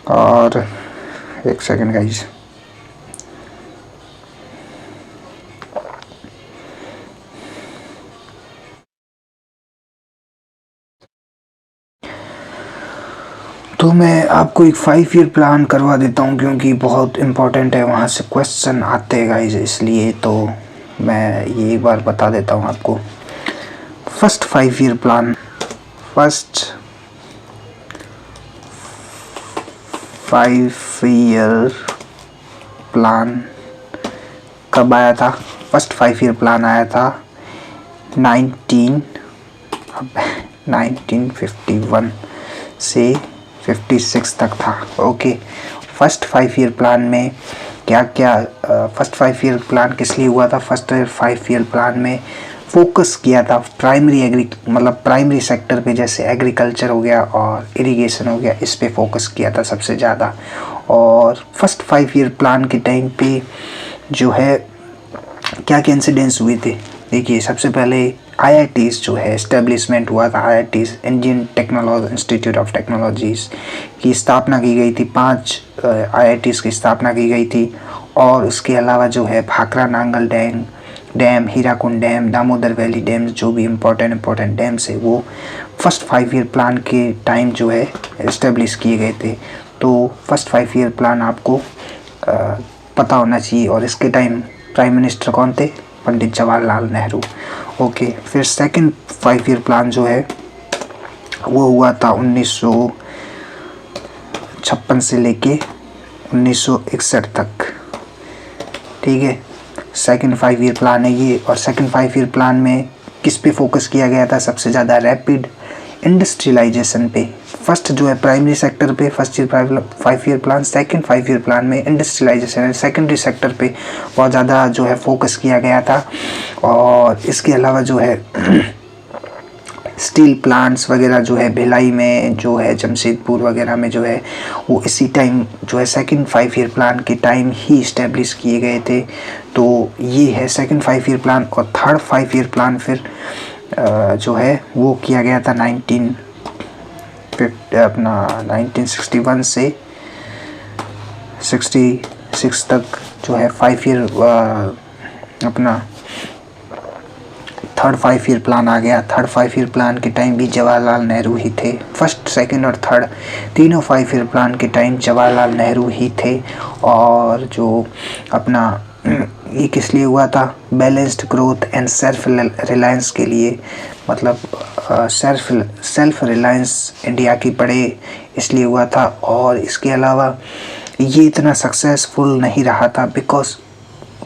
और एक सेकंड गाइस, तो मैं आपको एक 5-year प्लान करवा देता हूँ क्योंकि बहुत इम्पोर्टेंट है, वहाँ से क्वेश्चन आते हैं गाइस, इसलिए तो मैं ये एक बार बता देता हूँ आपको। First 5-year plan, first 5-year plan कब आया था? फर्स्ट 5-year प्लान आया था 1951 से 56 तक था। ओके, फर्स्ट 5-year प्लान में क्या क्या, फर्स्ट 5-year प्लान किस लिए हुआ था? फर्स्ट 5-year प्लान में फोकस किया था प्राइमरी सेक्टर पे, जैसे एग्रीकल्चर हो गया और इरिगेशन हो गया, इस पे फोकस किया था सबसे ज़्यादा। और फर्स्ट 5-year प्लान के टाइम पे जो है क्या क्या इंसिडेंट्स हुए थे? देखिए, सबसे पहले IITs जो है इस्टेब्लिशमेंट हुआ था। IITs, Indian technology institute of technologies की स्थापना की गई थी। 5 IITs की स्थापना की गई थी। और उसके अलावा जो है Bhakra Nangal dam, Hirakud dam, Damodar valley dam, जो भी इम्पोर्टेंट डैम्स है वो फर्स्ट 5-year प्लान के टाइम जो है इस्टेब्लिश किए गए थे। तो फर्स्ट 5 ईयर प्लान आपको पता होना चाहिए। और इसके टाइम प्राइम मिनिस्टर कौन थे? पंडित जवाहरलाल नेहरू। ओके, फिर सेकंड 5 ईयर प्लान जो है वो हुआ था 1956 से लेके 1961 तक। ठीक है, सेकंड 5 ईयर प्लान है ये। और सेकंड 5 ईयर प्लान में किस पे फोकस किया गया था? सबसे ज़्यादा रैपिड इंडस्ट्रियलाइजेशन पे। फर्स्ट जो है प्राइमरी सेक्टर पे first year 5 year plan, second 5 year plan में इंडस्ट्रियलाइजेशन एंड सेकेंडरी सेक्टर पे बहुत ज़्यादा जो है फोकस किया गया था। और इसके अलावा जो है स्टील प्लांट्स वगैरह जो है भिलाई में, जो है जमशेदपुर वगैरह में जो है वो इसी टाइम जो है सेकंड 5 ईयर प्लान के टाइम ही इस्टेब्लिश किए गए थे। तो ये है सेकंड 5 ईयर प्लान। और थर्ड 5 ईयर प्लान फिर जो है वो किया गया था 1961 से 66 तक जो है 5 ईयर अपना थर्ड 5 ईयर प्लान आ गया। थर्ड 5 ईयर प्लान के टाइम भी जवाहरलाल नेहरू ही थे। फर्स्ट, सेकंड और थर्ड तीनों 5 ईयर प्लान के टाइम जवाहरलाल नेहरू ही थे। और जो अपना ये किस लिए हुआ था? Balanced growth and self reliance के लिए। मतलब सेल्फ रिलायंस इंडिया की बढ़े इसलिए हुआ था। और इसके अलावा ये इतना सक्सेसफुल नहीं रहा था because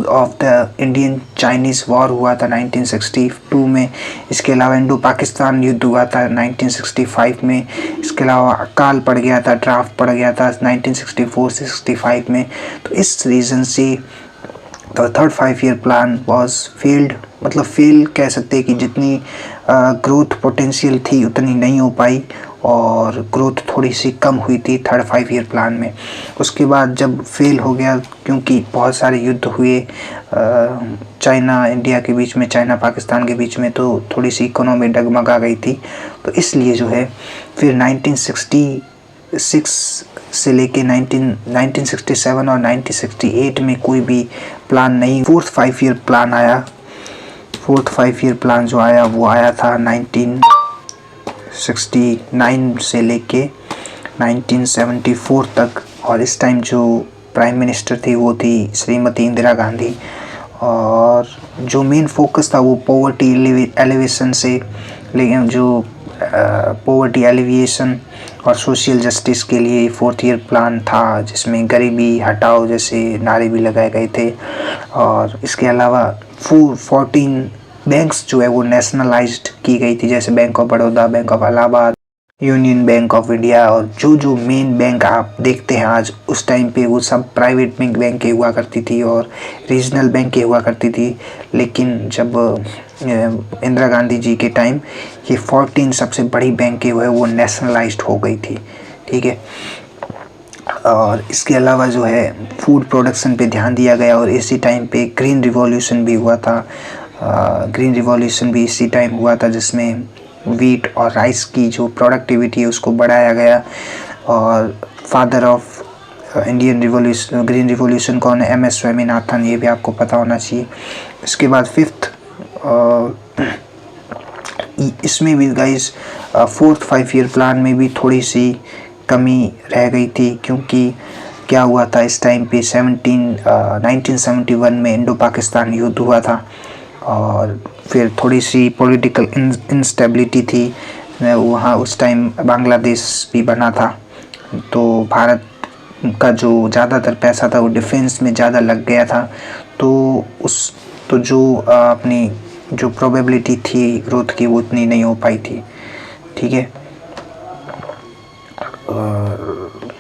of the Indian Chinese war हुआ था 1962 में। इसके अलावा इंडो पाकिस्तान युद्ध हुआ था 1965 में। इसके अलावा अकाल पड़ गया था, ड्राफ्ट पड़ गया था 1964 से 65 में। तो इस रीज़न से the third 5 year plan was failed. मतलब फेल कह सकते हैं कि जितनी ग्रोथ पोटेंशियल थी उतनी नहीं हो पाई और ग्रोथ थोड़ी सी कम हुई थी थर्ड 5 ईयर प्लान में। उसके बाद जब फेल हो गया क्योंकि बहुत सारे युद्ध हुए चाइना इंडिया के बीच में, चाइना पाकिस्तान के बीच में, तो थोड़ी सी इकोनॉमी डगमगा गई थी। तो इसलिए जो है फिर 1966 से लेके 1967 और 1968 में कोई भी प्लान नहीं। फोर्थ 5 ईयर प्लान आया। फोर्थ 5 ईयर प्लान जो आया वो आया था 1969 से लेके 1974 तक। और इस टाइम जो प्राइम मिनिस्टर थी वो थी श्रीमती इंदिरा गांधी। और जो मेन फोकस था वो पॉवर्टी एलिवेशन से, लेकिन जो पॉवर्टी एलिविएशन और सोशल जस्टिस के लिए फोर्थ ईयर प्लान था जिसमें गरीबी हटाओ जैसे नारे भी लगाए गए थे। और इसके अलावा 14 बैंक्स जो है वो नेशनलाइज्ड की गई थी, जैसे bank of Baroda, bank of Allahabad, union bank of India. और जो मेन बैंक आप देखते हैं आज, उस टाइम पे वो सब प्राइवेट बैंकें हुआ करती थी और रीजनल बैंकें हुआ करती थी। लेकिन जब इंदिरा गांधी जी के टाइम ये 14 सबसे बड़ी बैंकें जो है वो नेशनलाइज्ड हो गई थी। ठीक है। और इसके अलावा जो है फूड प्रोडक्शन पे ध्यान दिया गया और इसी टाइम पे ग्रीन रिवॉल्यूशन भी हुआ था। ग्रीन रिवॉल्यूशन भी इसी टाइम हुआ था जिसमें वीट और राइस की जो प्रोडक्टिविटी है उसको बढ़ाया गया। और father of Indian revolution, green revolution कौन है? MS स्वामीनाथन, ये भी आपको पता होना चाहिए। इसके बाद फिफ्थ इसमें भी गाइस फोर्थ 5 ईयर प्लान में भी थोड़ी सी कमी रह गई थी क्योंकि क्या हुआ था इस टाइम पे 1971 में इंडो पाकिस्तान युद्ध हुआ था और फिर थोड़ी सी पॉलिटिकल इंस्टेबिलिटी थी वहाँ। उस टाइम बांग्लादेश भी बना था तो भारत का जो ज़्यादातर पैसा था वो डिफेंस में ज़्यादा लग गया था। तो जो अपनी जो प्रोबेबिलिटी थी ग्रोथ की वो उतनी नहीं हो पाई थी। ठीक है।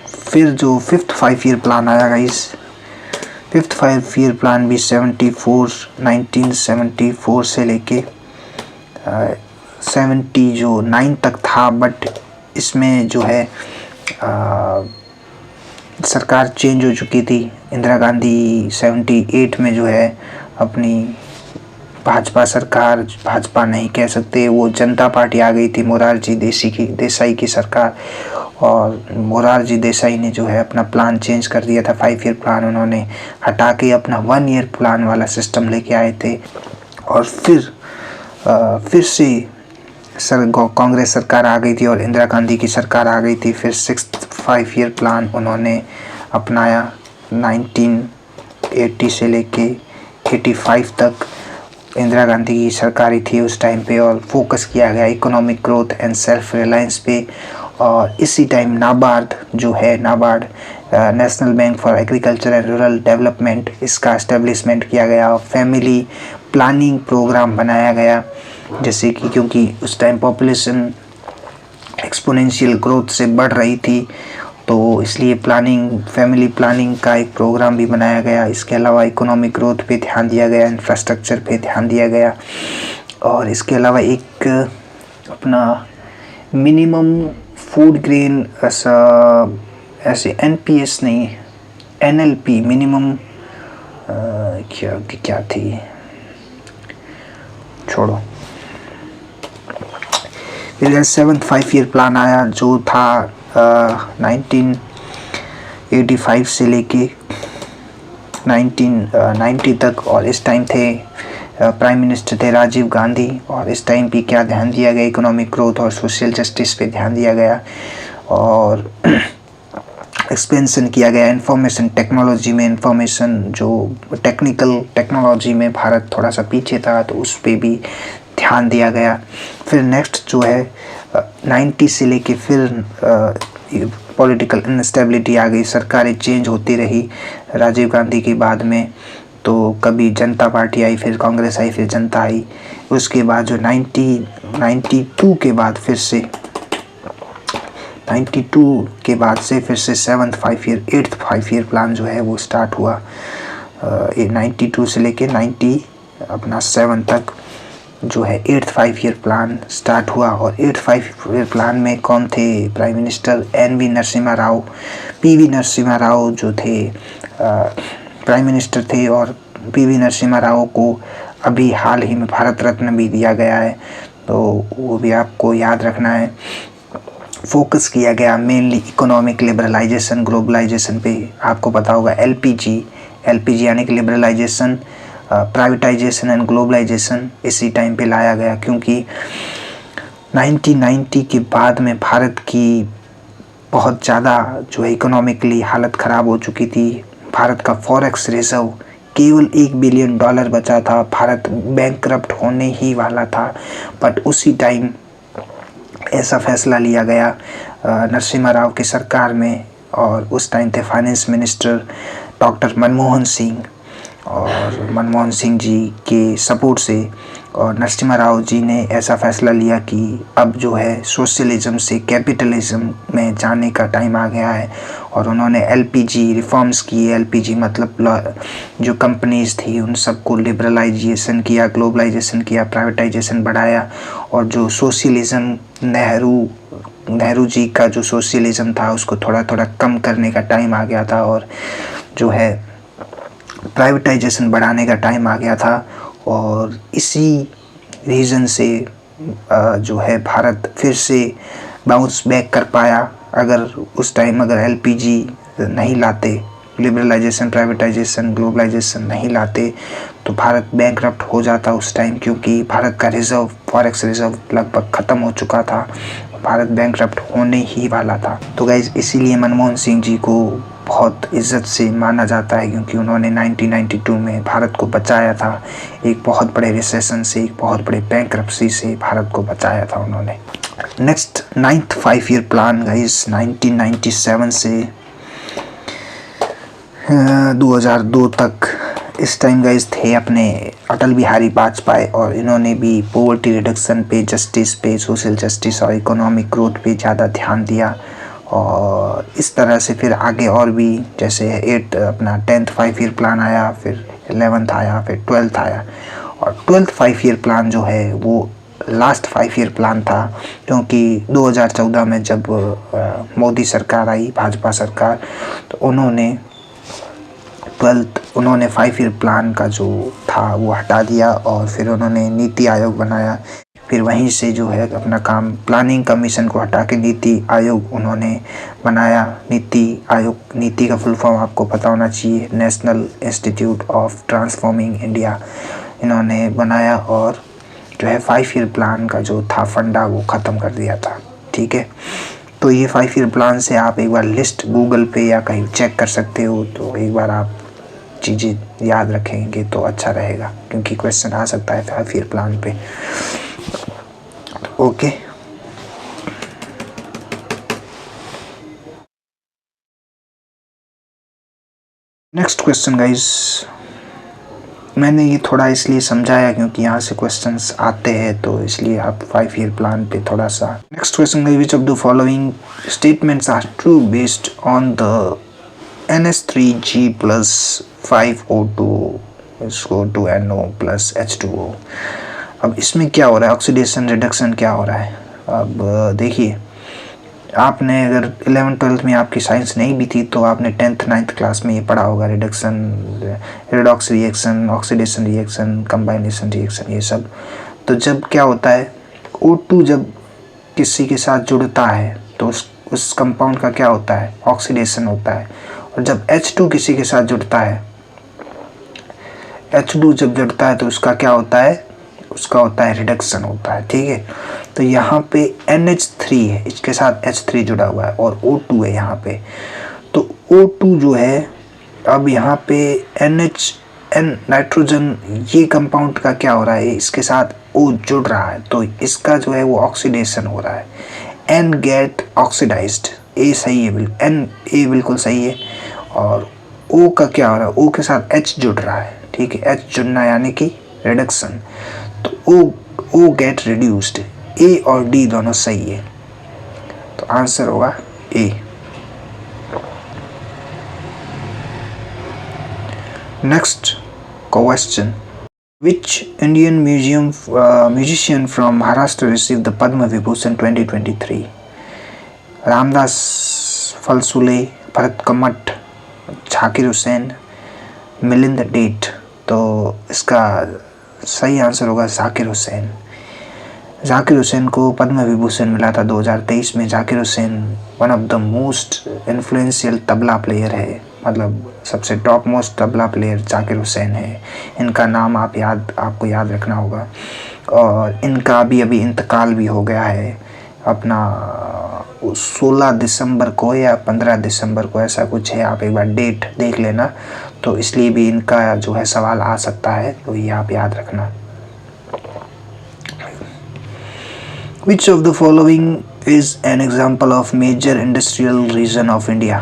फिर जो फिफ्थ 5 ईयर प्लान आया गाइस, फिफ्थ 5 ईयर प्लान भी 1974 से लेके 79 तक था। बट इसमें जो है सरकार चेंज हो चुकी थी। इंदिरा गांधी 78 में जो है अपनी भाजपा सरकार, भाजपा नहीं कह सकते, वो जनता पार्टी आ गई थी, मोरारजी देसाई की सरकार। और मोरारजी देसाई ने जो है अपना प्लान चेंज कर दिया था। 5 ईयर प्लान उन्होंने हटा के अपना 1 ईयर प्लान वाला सिस्टम लेके आए थे। और फिर से कांग्रेस सरकार आ गई थी और इंदिरा गांधी की सरकार आ गई थी। फिर 5 ईयर प्लान उन्होंने अपनाया 1980 से लेके 85 तक। इंदिरा गांधी की सरकारी थी उस टाइम पे और फोकस किया गया economic growth and self reliance पे। और इसी टाइम नाबार्ड जो है, NABARD national bank for agriculture and rural development, इसका एस्टेब्लिशमेंट किया गया। फैमिली प्लानिंग प्रोग्राम बनाया गया, जैसे कि क्योंकि उस टाइम पॉपुलेशन एक्सपोनेंशियल ग्रोथ से बढ़ रही थी, तो इसलिए फैमिली प्लानिंग का एक प्रोग्राम भी बनाया गया। इसके अलावा इकोनॉमिक ग्रोथ पे ध्यान दिया गया, इंफ्रास्ट्रक्चर पे ध्यान दिया गया। और इसके अलावा एक अपना मिनिमम फूड ग्रेन ऐसे NPS नहीं, NLP मिनिमम क्या थी, छोड़ो। फिर 7th 5 ईयर प्लान आया जो था 1985 से लेके 1990 तक। और इस टाइम थे प्राइम मिनिस्टर थे राजीव गांधी। और इस टाइम पे क्या ध्यान दिया गया, इकोनॉमिक ग्रोथ और सोशल जस्टिस पे ध्यान दिया गया। और एक्सपेंशन किया गया इंफॉर्मेशन टेक्नोलॉजी में। इंफॉर्मेशन जो टेक्निकल टेक्नोलॉजी में भारत थोड़ा सा पीछे था, तो उस पर भी ध्यान दिया गया। फिर नेक्स्ट जो है 90 से लेके फिर पॉलिटिकल इनस्टेबिलिटी आ गई, सरकारें चेंज होती रही राजीव गांधी के बाद में। तो कभी जनता पार्टी आई, फिर कांग्रेस आई, फिर जनता आई। उसके बाद जो 92 के बाद फिर से 92 के बाद से फिर से 7th 5 year 8th 5 year plan जो है वो स्टार्ट हुआ। 92 से लेके 97 तक जो है 8th 5 ईयर प्लान स्टार्ट हुआ। और 8th 5 ईयर प्लान में कौन थे, prime minister NV Narasimha Rao, PV Narasimha Rao जो थे प्राइम मिनिस्टर थे। और PV नरसिम्हा राव को अभी हाल ही में भारत रत्न भी दिया गया है, तो वो भी आपको याद रखना है। फोकस किया गया मेनली इकोनॉमिक लिबरलाइजेशन, ग्लोबलाइजेशन पे। आपको पता होगा LPG यानी कि लिबरलाइजेशन, प्राइवेटाइजेशन एंड ग्लोबलाइजेशन इसी टाइम पे लाया गया, क्योंकि 1990 के बाद में भारत की बहुत ज़्यादा जो है इकोनॉमिकली हालत ख़राब हो चुकी थी। भारत का फॉरेक्स रिजर्व केवल $1 बिलियन बचा था, भारत बैंकरप्ट होने ही वाला था। बट उसी टाइम ऐसा फैसला लिया गया नरसिम्हा राव की सरकार में, और उस टाइम थे finance minister doctor Manmohan Singh. और मनमोहन सिंह जी के सपोर्ट से और नरसिम्हा राव जी ने ऐसा फैसला लिया कि अब जो है सोशलिज्म से कैपिटलिज्म में जाने का टाइम आ गया है। और उन्होंने LPG रिफॉर्म्स किए। LPG मतलब जो कंपनीज थी उन सबको लिबरलाइजेशन किया, ग्लोबलाइजेशन किया, प्राइवेटाइजेशन बढ़ाया। और जो सोशलिज्म नेहरू जी का जो सोशलिज्म था उसको थोड़ा थोड़ा कम करने का टाइम आ गया था, और जो है प्राइवेटाइजेशन बढ़ाने का टाइम आ गया था। और इसी रीज़न से जो है भारत फिर से बाउंस बैक कर पाया। अगर उस टाइम LPG नहीं लाते, लिबरलाइजेशन, प्राइवेटाइजेशन, ग्लोबलाइजेशन नहीं लाते, तो भारत बैंकरप्ट हो जाता उस टाइम, क्योंकि भारत का रिजर्व, फॉरेक्स रिजर्व लगभग ख़त्म हो चुका था। भारत बैंकरप्ट होने ही वाला था। तो गाइज इसीलिए मनमोहन सिंह जी को बहुत इज्जत से माना जाता है, क्योंकि उन्होंने 1992 में भारत को बचाया था एक बहुत बड़े रिसेशन से, एक बहुत बड़े बैंकरप्सी से भारत को बचाया था उन्होंने। Next 9th 5 year plan guys 1997 से 2002 तक। इस टाइम गाइज थे अपने अटल बिहारी वाजपेयी, और इन्होंने भी पॉवर्टी रिडक्शन पे, जस्टिस पे, सोशल जस्टिस और इकोनॉमिक ग्रोथ पे ज़्यादा ध्यान दिया। और इस तरह से फिर आगे और भी, जैसे 10th 5 ईयर प्लान आया, फिर 11th आया, फिर 12th आया। और 12th 5 ईयर प्लान जो है वो लास्ट 5 ईयर प्लान था, क्योंकि 2014 में जब मोदी सरकार आई, भाजपा सरकार, तो उन्होंने 5 ईयर प्लान का जो था वो हटा दिया, और फिर उन्होंने नीति आयोग बनाया। फिर वहीं से जो है अपना काम, प्लानिंग कमीशन को हटा के नीति आयोग उन्होंने बनाया। नीति आयोग, नीति का फुल फॉर्म आपको पता होना चाहिए, national institute of transforming India, इन्होंने बनाया। और जो है 5 ईयर प्लान का जो था फंडा वो ख़त्म कर दिया था। ठीक है, तो ये 5 ईयर प्लान से आप एक बार लिस्ट गूगल पे या कहीं चेक कर सकते हो, तो एक बार आप चीज़ें याद रखेंगे तो अच्छा रहेगा, क्योंकि क्वेश्चन आ सकता है 5 ईयर प्लान पे। ओके, नेक्स्ट क्वेश्चन गाइस, मैंने ये थोड़ा इसलिए समझाया क्योंकि यहाँ से क्वेश्चंस आते हैं, तो इसलिए आप 5 ईयर प्लान पे थोड़ा सा। Next question guys, which of the following statements are true based on the NH3G plus 5O2 इसको 2NO plus H2O। अब इसमें क्या हो रहा है, ऑक्सीडेशन रिडक्शन क्या हो रहा है। अब देखिए, आपने अगर 11th-12th में आपकी साइंस नहीं भी थी तो आपने 10th 9th क्लास में ये पढ़ा होगा, reduction, redox reaction, oxidation reaction, कंबाइनेशन reaction, ये सब। तो जब क्या होता है, O2 जब किसी के साथ जुड़ता है तो उस कंपाउंड का क्या होता है, ऑक्सीडेशन होता है। और जब H2 किसी के साथ जुड़ता है, H2 जब जुड़ता है तो उसका क्या होता है, उसका होता है रिडक्शन होता है, ठीक है। तो यहाँ पे NH3 है, इसके साथ H3 जुड़ा हुआ है और O2 है यहाँ पे। तो O2 जो है, अब यहाँ पे NHN नाइट्रोजन, ये कंपाउंड का क्या हो रहा है, इसके साथ O जुड़ रहा है, तो इसका जो है वो ऑक्सीडेशन हो रहा है। N गेट ऑक्सीडाइज्ड, A सही है, A बिल्कुल सही है। और O का क्या हो रहा है, O के साथ H जुड़ रहा है, ठीक है, H जुड़ना यानी कि रिडक्शन। तो O गेट रिड्यूस्ड, A और D दोनों सही है, तो आंसर होगा A। Next question, which Indian musician from Maharashtra receive the Padma Vibhushan 2023? Ramdas Palsule, Bharat Kamat, Zakir Hussain, Milind Date. तो इसका सही आंसर होगा झाकिर हुसैन। झाकिर हुसैन को पद्म विभूषण मिला था 2023 में। Zakir Hussain one of the most influential tabla player है, मतलब सबसे top most tabla player Zakir Hussain है। इनका नाम आपको याद रखना होगा। और इनका अभी इंतकाल भी हो गया है, अपना 16 दिसंबर को या 15 दिसंबर को, ऐसा कुछ है, आप एक बार डेट देख लेना। तो इसलिए भी इनका जो है सवाल आ सकता है, तो ये आप याद रखना। Which of the following is an example of major industrial region of India?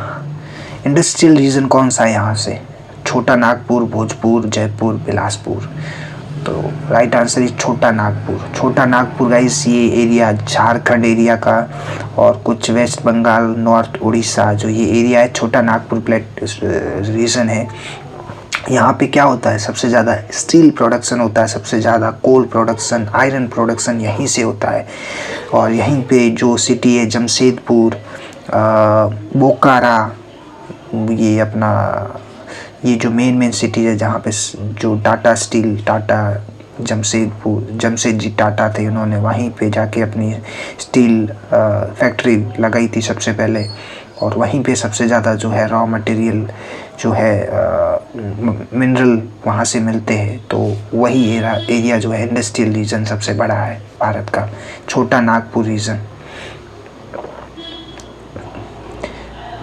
Industrial region कौन सा है यहाँ से? छोटा नागपुर, भोजपुर, जयपुर, बिलासपुर। तो राइट आंसर इज छोटा नागपुर। छोटा नागपुर गाइस, ये एरिया झारखंड एरिया का और कुछ वेस्ट बंगाल, नॉर्थ उड़ीसा, जो ये एरिया है, छोटा नागपुर प्लेट रीजन है। यहाँ पे क्या होता है, सबसे ज़्यादा स्टील प्रोडक्शन होता है, सबसे ज़्यादा कोल प्रोडक्शन, आयरन प्रोडक्शन यहीं से होता है। और यहीं पे जो सिटी है, जमशेदपुर, बोकारा, ये अपना ये जो मेन सिटी है जहाँ पे जो टाटा स्टील, टाटा जमशेदजी टाटा थे, उन्होंने वहीं पे जाके अपनी स्टील फैक्ट्री लगाई थी सबसे पहले। और वहीं पे सबसे ज़्यादा जो है रॉ मटेरियल जो है मिनरल वहाँ से मिलते हैं। तो वही एरिया जो है इंडस्ट्रियल रीजन सबसे बड़ा है भारत का, Chota Nagpur region.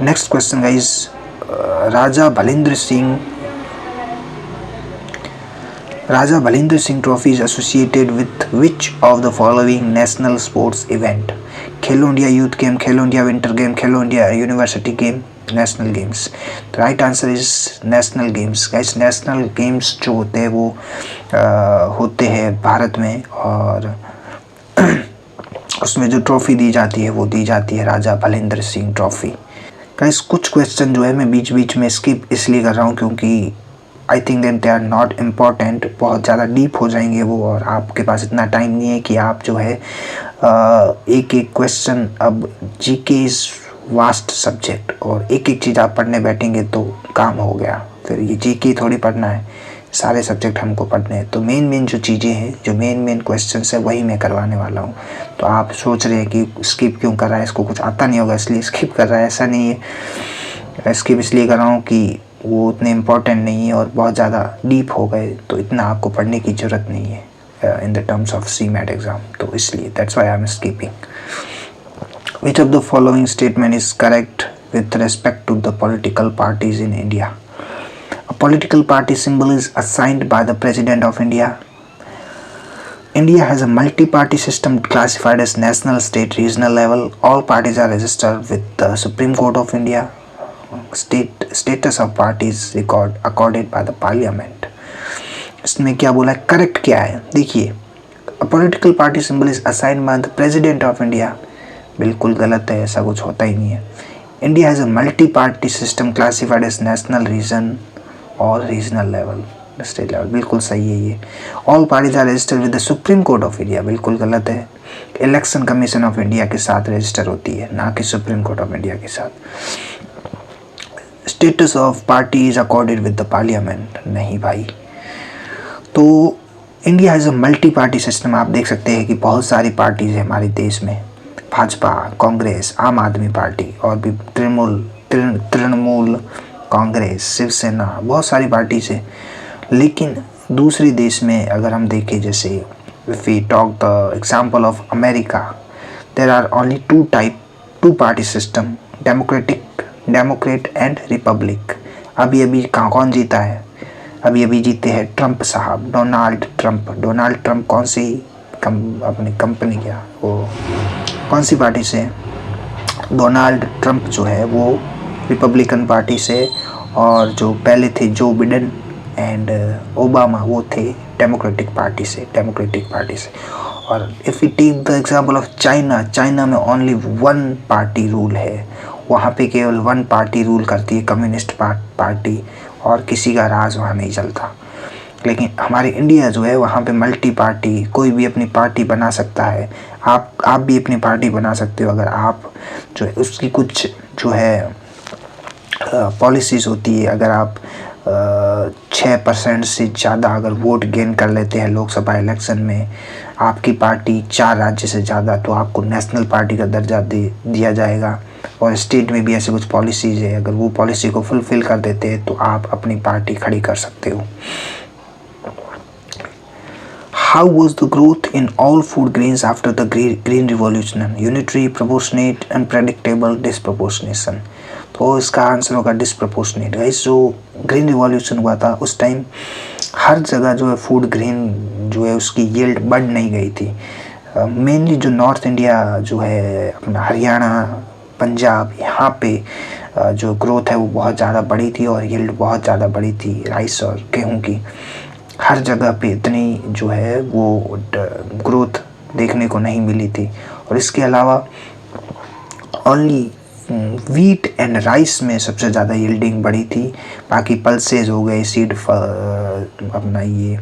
Next question guys, Raja Bhalindra Singh trophy is associated with which of the following national sports event? Khelo India youth game, Khelo India winter game, Khelo India university game, national games. तो right answer is national games. Guys, national games जो होते हैं वो होते हैं भारत में, और उसमें जो ट्रॉफी दी जाती है वो दी जाती है राजा भलिंद्र सिंह ट्रॉफी। गाइस, कुछ क्वेश्चन जो है मैं बीच बीच में स्किप इसलिए कर रहा हूँ क्योंकि I think that they are not important, बहुत ज़्यादा डीप हो जाएंगे वो, और आपके पास इतना टाइम नहीं है कि आप जो है एक एक क्वेश्चन, अब जीके इज़ वास्ट सब्जेक्ट, और एक एक चीज़ आप पढ़ने बैठेंगे तो काम हो गया। फिर ये जीके थोड़ी पढ़ना है, सारे सब्जेक्ट हमको पढ़ने हैं। तो मेन जो चीज़ें हैं, जो मेन क्वेश्चन है, वही मैं करवाने वाला हूँ। तो आप सोच रहे हैं कि स्किप क्यों कर रहा है, इसको कुछ आता नहीं होगा इसलिए स्किप कर रहा है, ऐसा नहीं है। स्किप इसलिए कर रहा हूँ कि वो उतने इम्पोर्टेंट नहीं है और बहुत ज़्यादा डीप हो गए, तो इतना आपको पढ़ने की ज़रूरत नहीं है in the terms of CMAT exam, तो इसलिए that's why I am skipping. Which of the following statement is correct with respect to the political parties in India? A political party symbol is assigned by the President of India. India has a multi-party system classified as national, state, regional level. All parties are registered with the Supreme Court of India. Status of parties record accorded by the Parliament. इसमें क्या बोला है, correct क्या है? देखिए, a political party symbol is assigned by the President of India. बिल्कुल गलत है, ऐसा कुछ होता ही नहीं है. India has a multi-party system classified as national, region और regional level, state level. बिल्कुल सही है ये. All parties are registered with the Supreme Court of India. बिल्कुल गलत है. Election Commission of India के साथ रजिस्टर होती है, ना कि Supreme Court of India के साथ. Status of party is accorded with the Parliament. नहीं भाई. तो India has a multi party system. आप देख सकते हैं कि बहुत सारी पार्टीज है हमारे देश में. भाजपा, कांग्रेस, आम आदमी पार्टी और भी तृणमूल कांग्रेस, शिवसेना, बहुत सारी पार्टीज है. लेकिन दूसरे देश में अगर हम देखें, जैसे if we talk the example of America, there are only two party system, democrat and republic. अभी कौन जीता है? अभी जीते हैं ट्रंप साहब, डोनाल्ड ट्रंप कौन सी अपनी कंपनी क्या वो कौन सी पार्टी से? डोनाल्ड ट्रंप जो है वो रिपब्लिकन पार्टी से, और जो पहले थे जो बिडेन एंड ओबामा वो थे डेमोक्रेटिक पार्टी से. और if you take the example of China में ओनली वन पार्टी रूल है. वहाँ पे केवल वन पार्टी रूल करती है, कम्युनिस्ट पार्टी, और किसी का राज वहाँ नहीं चलता. लेकिन हमारे इंडिया जो है वहाँ पे मल्टी पार्टी, कोई भी अपनी पार्टी बना सकता है. आप भी अपनी पार्टी बना सकते हो अगर आप जो है उसकी कुछ जो है पॉलिसीज़ होती है. अगर आप 6% से ज़्यादा अगर वोट गेन कर लेते हैं लोकसभा इलेक्शन में, आपकी पार्टी 4 राज्य से ज़्यादा, तो आपको नेशनल पार्टी का दर्जा दिया जाएगा. और स्टेट में भी ऐसे कुछ पॉलिसीज़ है, अगर वो पॉलिसी को फुलफ़िल कर देते हैं तो आप अपनी पार्टी खड़ी कर सकते हो. How was the growth in all food grains after the Green Revolution? Unitary, proportionate, unpredictable, disproportionation. तो इसका आंसर होगा डिसप्रपोर्शनेट. गाइस, जो ग्रीन रिवॉल्यूशन हुआ था उस टाइम हर जगह जो है फूड ग्रेन जो है उसकी यील्ड बढ़ नहीं गई थी. मेनली जो नॉर्थ इंडिया जो है अपना हरियाणा, पंजाब, यहाँ पे जो ग्रोथ है वो बहुत ज़्यादा बड़ी थी और यील्ड बहुत ज़्यादा बड़ी थी राइस और गेहूँ की. हर जगह पे इतनी जो है वो ग्रोथ देखने को नहीं मिली थी. और इसके अलावा ओनली वीट एंड राइस में सबसे ज़्यादा यील्डिंग बढ़ी थी. बाकी पल्सेज हो गए, सीड अपना ये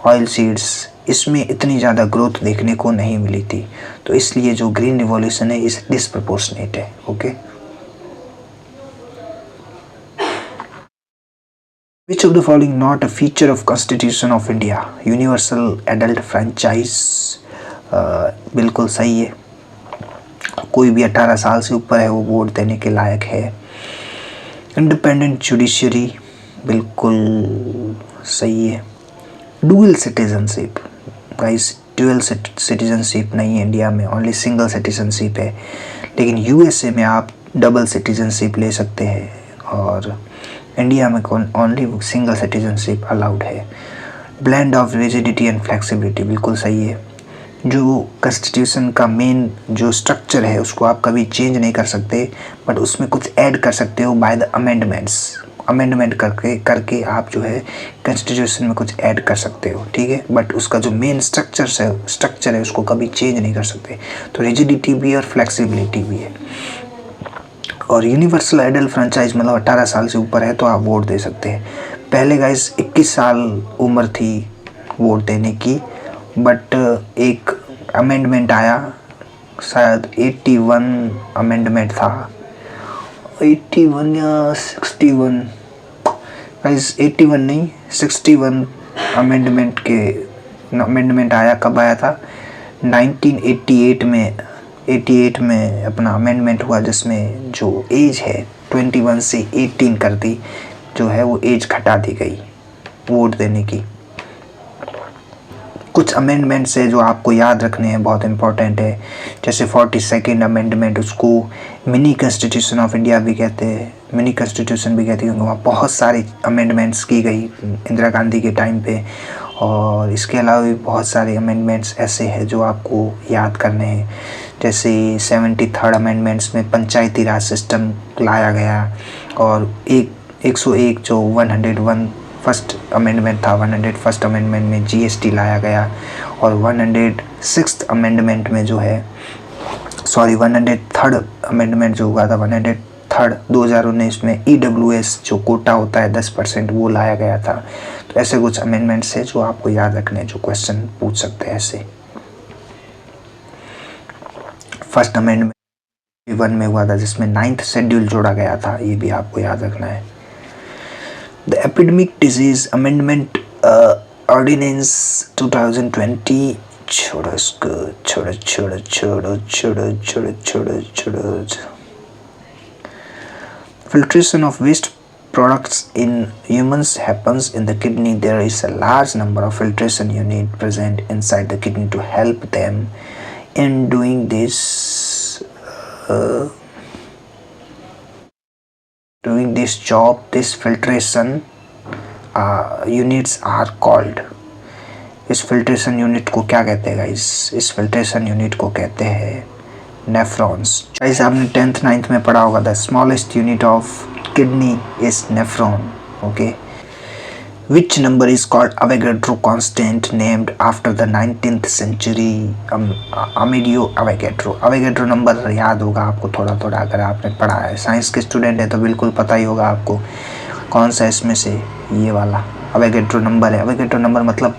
ऑयल सीड्स, इसमें इतनी ज़्यादा ग्रोथ देखने को नहीं मिली थी. तो इसलिए जो ग्रीन रिवॉल्यूशन है इस डिसप्रपोर्शनेट है. Okay. Which of the following not a feature of Constitution of India? Universal adult franchise. बिल्कुल सही है. कोई भी 18 साल से ऊपर है वो वोट देने के लायक है. इंडिपेंडेंट जुडिशरी, बिल्कुल सही है. Dual citizenship. Guys, dual citizenship नहीं है इंडिया में, ओनली सिंगल सिटीजनशिप है. लेकिन यूएसए में आप डबल सिटीजनशिप ले सकते हैं और इंडिया में ओनली सिंगल सिटीजनशिप अलाउड है. Blend of rigidity and flexibility, बिल्कुल सही है. जो कॉन्स्टिट्यूशन का मेन जो स्ट्रक्चर है उसको आप कभी चेंज नहीं कर सकते, बट उसमें कुछ ऐड कर सकते हो बाय द अमेंडमेंट करके आप जो है कॉन्स्टिट्यूशन में कुछ ऐड कर सकते हो. ठीक है, बट उसका जो मेन स्ट्रक्चर है उसको कभी चेंज नहीं कर सकते. तो रिजिडिटी भी और फ्लेक्सिबिलिटी भी है. और यूनिवर्सल एडल्ट फ्रेंचाइज मतलब 18 साल से ऊपर है तो आप वोट दे सकते हैं. पहले गाइस 21 साल उम्र थी वोट देने की, बट एक अमेंडमेंट आया, शायद 81 अमेंडमेंट था, 81 या 61, गाइस 81 नहीं 61 अमेंडमेंट आया. कब आया था? 1988 में अपना अमेंडमेंट हुआ, जिसमें जो एज है 21 से 18 कर दी, जो है वो एज घटा दी गई वोट देने की. कुछ अमेंडमेंट्स है जो आपको याद रखने हैं, बहुत इंपॉर्टेंट है। जैसे 42nd अमेंडमेंट, उसको मिनी कॉन्स्टिट्यूशन ऑफ इंडिया भी कहते हैं, मिनी कॉन्स्टिट्यूशन भी कहते हैं, क्योंकि वहाँ बहुत सारी अमेंडमेंट्स की गई इंदिरा गांधी के टाइम पे। और इसके अलावा भी बहुत सारे अमेंडमेंट्स ऐसे हैं जो आपको याद करने हैं। जैसे 73rd अमेंडमेंट्स में पंचायती राज सिस्टम लाया गया, और 101 जो 101 फर्स्ट अमेंडमेंट था, 101st अमेंडमेंट में जीएसटी लाया गया। और 106th अमेंडमेंट में जो है, सॉरी 103rd अमेंडमेंट जो हुआ था, 103rd 2019 में ईडब्ल्यूएस जो कोटा होता है 10%, वो लाया गया था। तो ऐसे कुछ अमेंडमेंट्स है जो आपको याद रखने हैं, जो क्वेश्चन पूछ सकते हैं ऐसे। फर्स्ट अमेंडमेंट 1 में हुआ था, जिसमें 9th शेड्यूल जोड़ा गया था, ये भी आपको याद रखना है। The epidemic disease amendment ordinance 2020, छोड़ो इसको, छोड़ो छोड़ो छोड़ो छोड़ो छोड़ो छोड़ो छोड़ो। Filtration of waste products in humans happens in the kidney. There is a large number of filtration units present inside the kidney to help them in doing this job. This filtration units are called, इस filtration unit को क्या कहते हैं guys? इस filtration unit को कहते हैं nephrons. Guys आपने 10th 9th में पढ़ा होगा, the smallest unit of kidney is nephron. Okay, which number is called Avogadro constant, named after the 19th century Amedeo Avogadro? Avogadro number याद होगा आपको थोड़ा थोड़ा, अगर आपने पढ़ा है, साइंस के स्टूडेंट है तो बिल्कुल पता ही होगा आपको। कौन सा इसमें से? ये वाला Avogadro नंबर है। Avogadro नंबर मतलब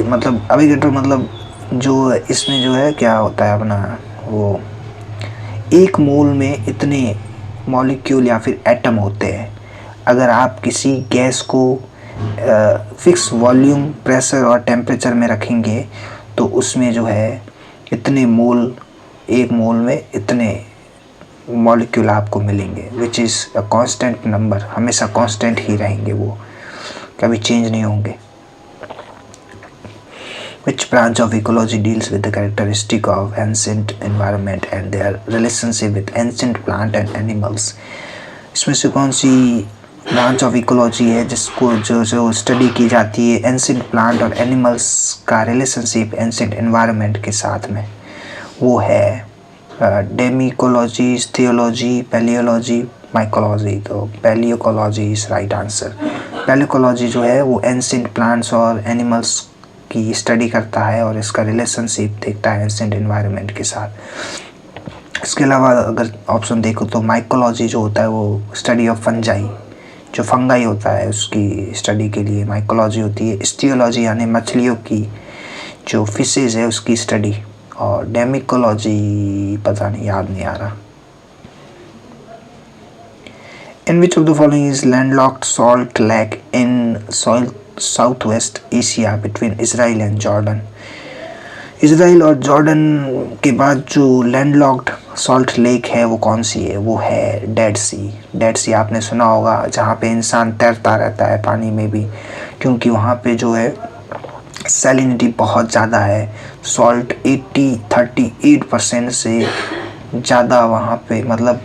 मतलब Avogadro मतलब जो इसमें जो है क्या होता है अपना, वो एक मोल में इतने मॉलिक्यूल या फिर एटम होते हैं। अगर आप किसी गैस को फिक्स वॉल्यूम, प्रेशर और टेम्परेचर में रखेंगे तो उसमें जो है इतने मोल, एक मोल में इतने मॉलिक्यूल आपको मिलेंगे, which is a constant number. हमेशा कांस्टेंट ही रहेंगे, वो कभी चेंज नहीं होंगे। Which branch of ecology deals with the characteristic of ancient environment and their relationship with ancient plant and animals? इसमें से कौन सी ब्रांच ऑफ इकोलॉजी है जिसको जो स्टडी की जाती है एंशिएंट प्लांट और एनिमल्स का रिलेशनशिप एंशिएंट एनवायरनमेंट के साथ में? वो है डेमिकोलॉजी, थियोलॉजी, पैलियोलॉजी, माइकोलॉजी। तो palaeoecology is right answer. Palaeoecology जो है वो एंशिएंट प्लांट्स और एनिमल्स की स्टडी करता है और इसका रिलेशनशिप देखता है एंशिएंट एनवायरनमेंट के साथ। इसके अलावा अगर ऑप्शन देखो तो माइकोलॉजी जो होता है वो स्टडी ऑफ फंजाई, जो फंगाई होता है उसकी स्टडी के लिए माइकोलॉजी होती है। स्टियोलॉजी यानी मछलियों की जो फिशेज है उसकी स्टडी। और डेमिकोलॉजी पता नहीं, याद नहीं आ रहा। In which of the following is landlocked salt lake in Southwest Asia between Israel and Jordan? Israel और जॉर्डन के बाद जो लैंडलॉक्ड सॉल्ट लेक है वो कौन सी है? वो है डेड सी। डेड सी आपने सुना होगा, जहाँ पे इंसान तैरता रहता है पानी में भी, क्योंकि वहाँ पे जो है सैलिनिटी बहुत ज़्यादा है। सॉल्ट 38% से ज़्यादा वहाँ पे, मतलब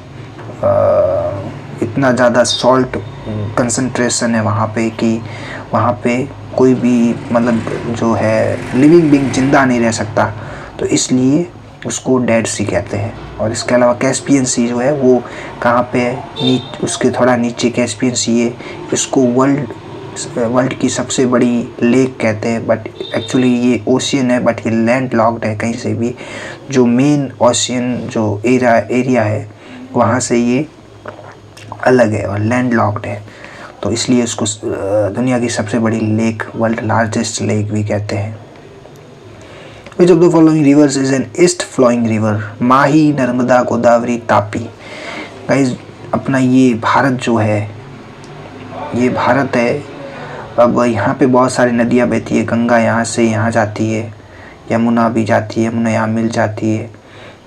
इतना ज़्यादा सॉल्ट कंसंट्रेशन है वहाँ पे कि वहाँ पे कोई भी मतलब जो है लिविंग बीइंग जिंदा नहीं रह सकता, तो इसलिए उसको डेड सी कहते हैं। और इसके अलावा कैस्पियन सी जो है वो कहाँ पे है? उसके थोड़ा नीचे कैस्पियन सी है। इसको वर्ल्ड की सबसे बड़ी लेक कहते हैं, बट एक्चुअली ये ओशियन है, बट ये लैंड लॉक्ड है कहीं से भी। जो मेन ओशियन जो एरिया है वहाँ से ये अलग है और लैंड लॉक्ड है, तो इसलिए इसको दुनिया की सबसे बड़ी लेक, वर्ल्ड लार्जेस्ट लेक भी कहते हैं। Which of the following rivers is an east flowing river? Mahi, Narmada, Godavari, Tapi. Guys अपना ये भारत जो है, ये भारत है। अब यहाँ पे बहुत सारी नदियाँ बहती है। गंगा यहाँ से यहाँ जाती है, यमुना भी जाती है, यमुना यहाँ मिल जाती है।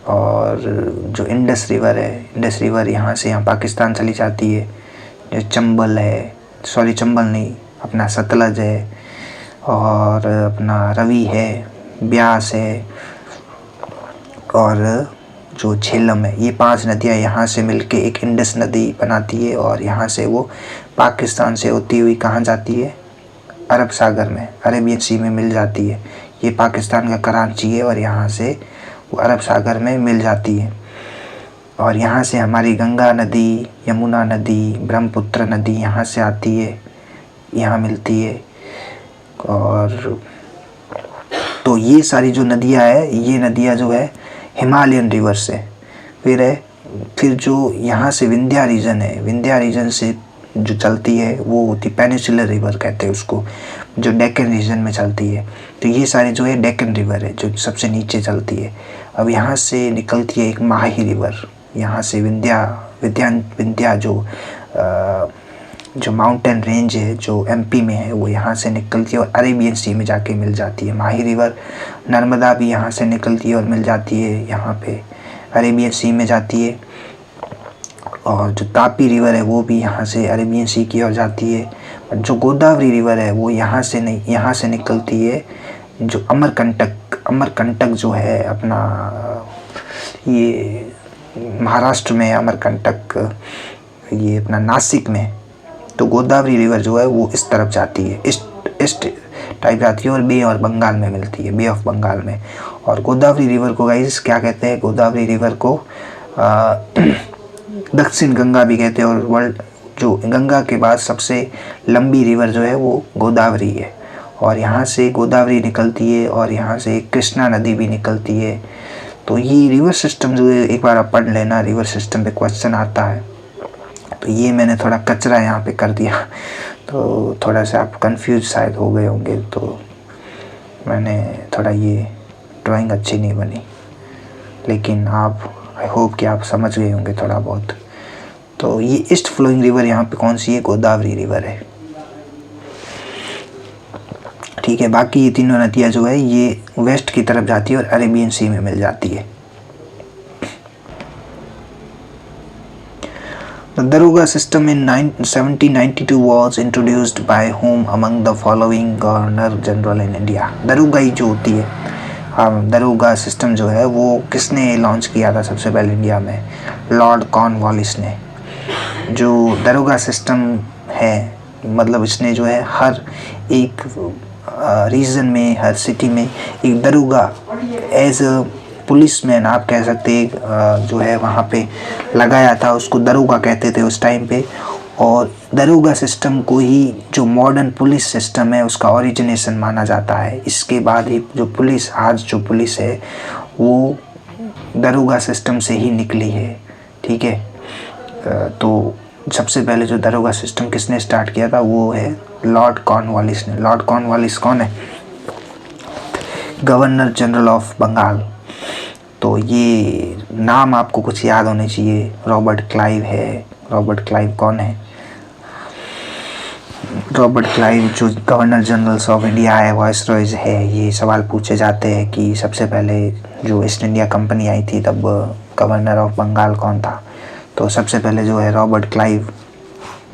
और जो इंडस रिवर है, इंडस रिवर यहाँ से यहाँ पाकिस्तान चली जाती है। जो चंबल है, सॉरी चंबल नहीं, अपना सतलज है। और अपना रवि है, ब्यास है और जो झेलम है। ये 5 नदियाँ यहाँ से मिलके एक इंडस नदी बनाती है और यहाँ से वो पाकिस्तान से होती हुई कहाँ जाती है, अरब सागर में, अरेबियन सी में मिल जाती है। ये पाकिस्तान का कराची है और यहाँ से वो अरब सागर में मिल जाती है। और यहाँ से हमारी गंगा नदी, यमुना नदी, ब्रह्मपुत्र नदी यहाँ से आती है, यहाँ मिलती है। और तो ये सारी जो नदियाँ है, ये नदियाँ जो है हिमालयन रिवर से फिर जो यहाँ से विंध्या रीजन है, विंध्या रीजन से जो चलती है वो होती पेनिनसुलर रिवर कहते हैं उसको, जो डेक्कन रीजन में चलती है। तो ये सारी जो है डेक्कन रिवर है जो सबसे नीचे चलती है। अब यहाँ से निकलती है एक माही रिवर, यहाँ से विंध्या जो माउंटेन रेंज है जो एमपी में है वो यहाँ से निकलती है और अरेबियन सी में जाके मिल जाती है। माही रिवर, नर्मदा भी यहाँ से निकलती है और मिल जाती है यहाँ पे अरेबियन सी में जाती है। और जो तापी रिवर है वो भी यहाँ से अरेबियन सी की ओर जाती है। और जो गोदावरी रिवर है वो यहाँ से नहीं, यहाँ से निकलती है जो अमरकंटक जो है अपना, ये महाराष्ट्र में अमरकंटक, ये अपना नासिक में। तो गोदावरी रिवर जो है वो इस तरफ जाती है, ईस्ट टाइप जाती है और बे और बंगाल में मिलती है, बे ऑफ बंगाल में। और गोदावरी रिवर को गाइस क्या कहते हैं, गोदावरी रिवर को दक्षिण गंगा भी कहते हैं। और वर्ल्ड जो गंगा के बाद सबसे लंबी रिवर जो है वो गोदावरी है। और यहाँ से गोदावरी निकलती है और यहाँ से कृष्णा नदी भी निकलती है। तो ये रिवर सिस्टम जो है एक बार आप पढ़ लेना, रिवर सिस्टम पे क्वेश्चन आता है। तो ये मैंने थोड़ा कचरा यहाँ पे कर दिया, तो थोड़ा सा आप कंफ्यूज शायद हो गए होंगे। तो मैंने थोड़ा ये ड्राइंग अच्छी नहीं बनी, लेकिन आप आई होप कि आप समझ गए होंगे थोड़ा बहुत। तो ये ईस्ट फ्लोइंग रिवर यहाँ पे कौन सी है, गोदावरी रिवर है। ठीक है, बाकी ये तीनों नदियाँ जो है ये वेस्ट की तरफ जाती है और अरेबियन सी में मिल जाती है। The Daruga system in 1792 was introduced by whom among the following Governor General in India? दरुगाई जो होती है, दरुगा सिस्टम जो है वो किसने लॉन्च किया था सबसे पहले इंडिया में? लॉर्ड कॉर्नवालिस ने। जो दरुगा सिस्टम है मतलब इसने जो है हर एक रीजन में, हर सिटी में एक दरुगा एज पुलिसमैन आप कह सकते हैं जो है वहाँ पे लगाया था, उसको दरोगा कहते थे उस टाइम पे। और दरोगा सिस्टम को ही जो मॉडर्न पुलिस सिस्टम है उसका ओरिजिनेशन माना जाता है। इसके बाद ही जो पुलिस, आज जो पुलिस है वो दरोगा सिस्टम से ही निकली है। ठीक है, तो सबसे पहले जो दरोगा सिस्टम किसने स्टार्ट किया था वो है लॉर्ड कॉर्नवालिस ने। लॉर्ड कॉर्नवालिस कौन है? Governor general of Bengal. तो ये नाम आपको कुछ याद होने चाहिए। रॉबर्ट क्लाइव है। रॉबर्ट क्लाइव कौन है? रॉबर्ट क्लाइव जो गवर्नर जनरल्स ऑफ इंडिया है, वाइसरॉयज है। ये सवाल पूछे जाते हैं कि सबसे पहले जो ईस्ट इंडिया कंपनी आई थी तब गवर्नर ऑफ बंगाल कौन था? तो सबसे पहले जो है रॉबर्ट क्लाइव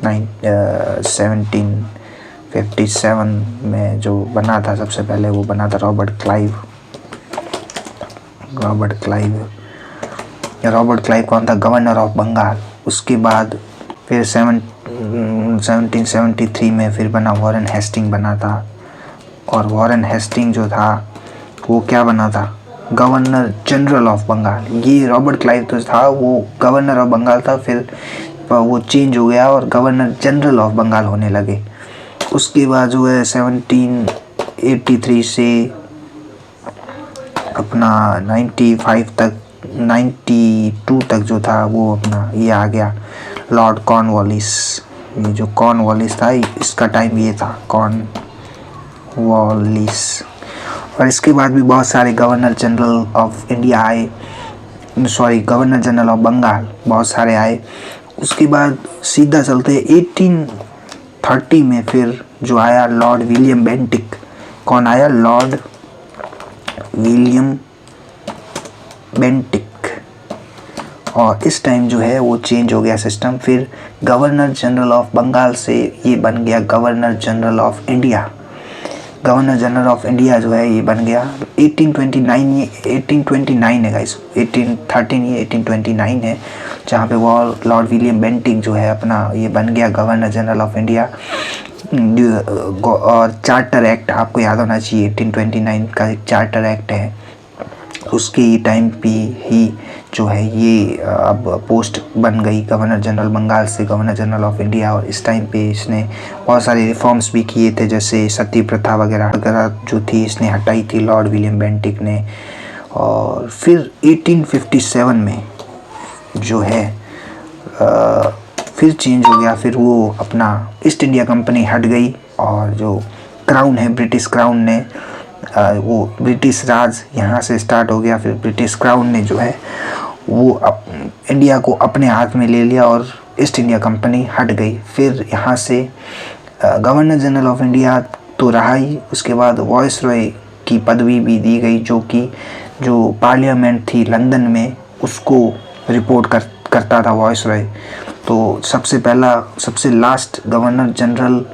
1757 में जो बना था, सबसे पहले वो बना था रॉबर्ट क्लाइव। रॉबर्ट क्लाइव कौन था? Governor of Bengal. उसके बाद फिर 1773 में फिर बना वॉरेन हेस्टिंग बना था। और वॉरेन हेस्टिंग जो था वो क्या बना था? Governor general of Bengal. ये रॉबर्ट क्लाइव तो था वो गवर्नर ऑफ बंगाल था, फिर वो चेंज हो गया और गवर्नर जनरल ऑफ बंगाल होने लगे। उसके बाद जो है 1783 से अपना 92 तक जो था वो अपना ये आ गया लॉर्ड कॉर्नवालिस। ये जो कॉर्नवालिस था इसका टाइम ये था, कॉर्नवालिस। और इसके बाद भी बहुत सारे गवर्नर जनरल ऑफ इंडिया आए, गवर्नर जनरल ऑफ बंगाल बहुत सारे आए। उसके बाद सीधा चलते 1830 में फिर जो आया लॉर्ड विलियम बेंटिक। कौन आया? Lord William Bentinck. और इस टाइम जो है वो चेंज हो गया सिस्टम। फिर गवर्नर जनरल ऑफ बंगाल से ये बन गया governor general of India. Governor general of India जो है ये बन गया 1829। ये 1829 है गाइस, 1813 ये 1829 है, जहाँ पे वो लॉर्ड विलियम बेंटिंक जो है अपना ये बन गया गवर्नर जनरल ऑफ इंडिया। और चार्टर एक्ट आपको याद होना चाहिए, 1829 का एक चार्टर एक्ट है, उसके टाइम पे ही जो है ये अब पोस्ट बन गई गवर्नर जनरल बंगाल से गवर्नर जनरल ऑफ इंडिया। और इस टाइम पे इसने बहुत सारे रिफॉर्म्स भी किए थे, जैसे सती प्रथा वगैरह जो थी इसने हटाई थी लॉर्ड विलियम बेंटिक ने। और फिर 1857 में जो है फिर चेंज हो गया, फिर वो अपना ईस्ट इंडिया कंपनी हट गई और जो क्राउन है ब्रिटिश क्राउन ने वो ब्रिटिश राज यहाँ से स्टार्ट हो गया। फिर ब्रिटिश क्राउन ने जो है वो इंडिया को अपने हाथ में ले लिया और ईस्ट इंडिया कंपनी हट गई। फिर यहाँ से गवर्नर जनरल ऑफ इंडिया तो रहा ही, उसके बाद वॉइसरॉय की पदवी भी दी गई, जो कि जो पार्लियामेंट थी लंदन में उसको रिपोर्ट करता था वॉइसरॉय। तो सबसे लास्ट गवर्नर जनरल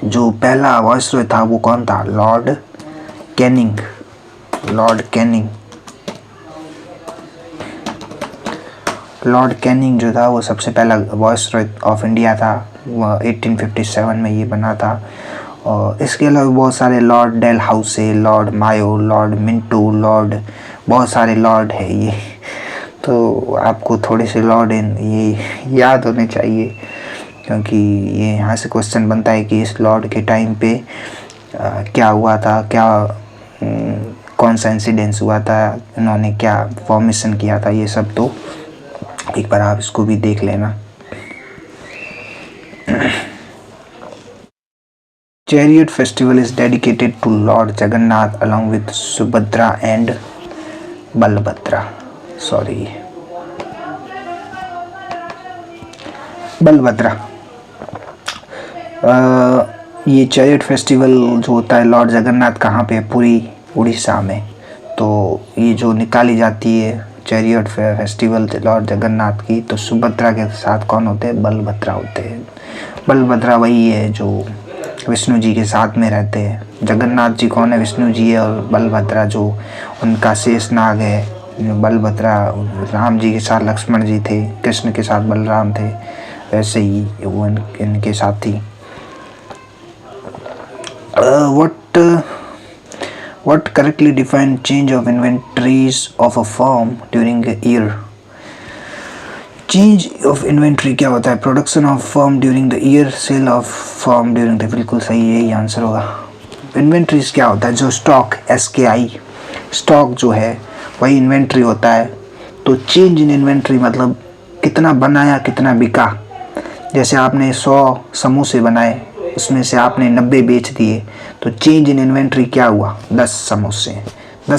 जो पहला वॉइसरॉय था वो कौन था? Lord Canning. लॉर्ड कैनिंग जो था वो सबसे पहला वॉइसरॉय ऑफ इंडिया था, 1857 में ये बना था। और इसके अलावा बहुत सारे लॉर्ड डेलहाउसी, लॉर्ड मायो, लॉर्ड मिंटो, बहुत सारे लॉर्ड है ये, तो आपको थोड़े से लॉर्ड ये याद होने चाहिए, क्योंकि ये यहाँ से क्वेश्चन बनता है कि इस लॉर्ड के टाइम पे क्या हुआ था, कौन सा इंसिडेंस हुआ था, इन्होंने क्या फॉर्मेशन किया था, ये सब तो एक बार आप इसको भी देख लेना। Chariot festival is dedicated to Lord Jagannath along with Subhadra and Balabhadra. Balabhadra. ये चैरियट फेस्टिवल जो होता है लॉर्ड जगन्नाथ कहाँ पे? पूरी उड़ीसा में। तो ये जो निकाली जाती है चैरियट फेस्टिवल लॉर्ड जगन्नाथ की, तो सुभद्रा के साथ कौन होते हैं? बलभद्रा होते हैं। बलभद्रा वही है जो विष्णु जी के साथ में रहते हैं। जगन्नाथ जी कौन है? विष्णु जी है, और बलभद्रा जो उनका शेषनाग है। बलभद्रा राम जी के साथ लक्ष्मण जी थे, कृष्ण के साथ बलराम थे, वैसे ही वो इनके साथ थी। What correctly define change of inventories of a firm during a year? Change of inventory क्या होता है? Production of firm during the year, sale of firm during the, बिल्कुल सही है, यही आंसर होगा। Inventories क्या होता है? जो स्टॉक SKI स्टॉक जो है वही इन्वेंट्री होता है। तो चेंज इन इन्वेंट्री मतलब कितना बनाया कितना बिका। जैसे आपने 100 समोसे बनाए, उसमें से आपने 90 बेच दिए, तो चेंज इन इन्वेंट्री क्या हुआ? 10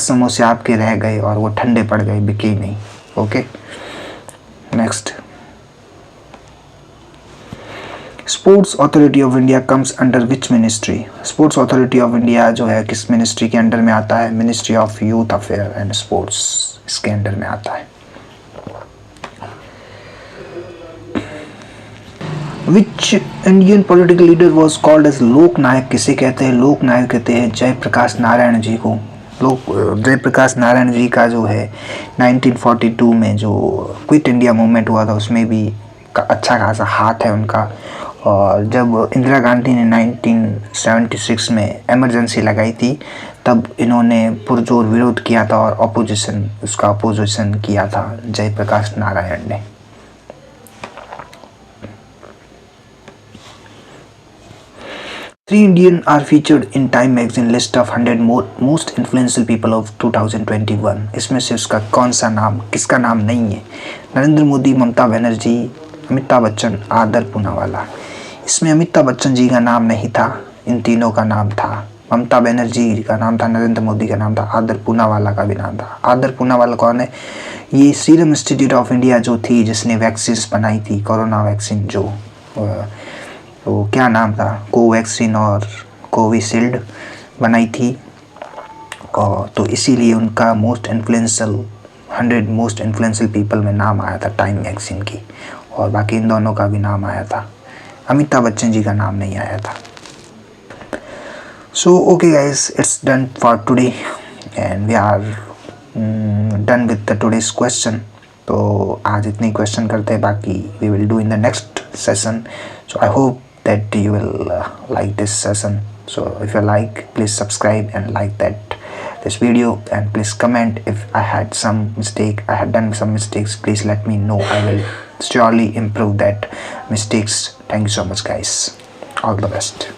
समोसे आपके रह गए और वो ठंडे पड़ गए, बिके नहीं। Okay, next. Sports authority of India comes under which ministry? Sports authority of India जो है किस मिनिस्ट्री के अंडर में आता है? Ministry of youth affair and sports, इसके अंडर में आता है। Which Indian political leader was called as Lok Nayak? किसे कहते हैं लोक नायक? कहते हैं जयप्रकाश नारायण जी को। जयप्रकाश नारायण जी का जो है 1942 में जो क्विट इंडिया मूवमेंट हुआ था उसमें भी अच्छा खासा हाथ है उनका। और जब इंदिरा गांधी ने 1976 में इमरजेंसी लगाई थी तब इन्होंने पुरजोर विरोध किया था और उसका अपोजिशन किया था जयप्रकाश नारायण ने। Three Indian are featured in Time magazine list of 100 most influential people of 2021। इसमें से उसका कौन सा नाम, किसका नाम नहीं है? नरेंद्र मोदी, ममता बनर्जी, अमिताभ बच्चन, आदर पूनावाला। इसमें अमिताभ बच्चन जी का नाम नहीं था, इन तीनों का नाम था। ममता बनर्जी का नाम था, नरेंद्र मोदी का नाम था, आदर पूनावाला का भी नाम था। आदर पूनावाला कौन है? ये सीरम इंस्टीट्यूट ऑफ इंडिया जो थी जिसने वैक्सीन बनाई थी, कोरोना वैक्सीन, जो तो क्या नाम था? कोवैक्सीन और कोविशील्ड बनाई थी। और तो इसीलिए उनका 100 मोस्ट इन्फ्लुएंशियल पीपल में नाम आया था टाइम मैगजीन की, और बाकी इन दोनों का भी नाम आया था। अमिताभ बच्चन जी का नाम नहीं आया था। So okay guys, it's done for today and we are done with the today's question. तो आज इतने क्वेश्चन करते हैं, बाकी we will do in the next session. So I hope that you will like this session. So if you like, please subscribe and like this video, and please comment if I had done some mistakes. Please let me know. I will surely improve that mistakes. Thank you so much guys. All the best.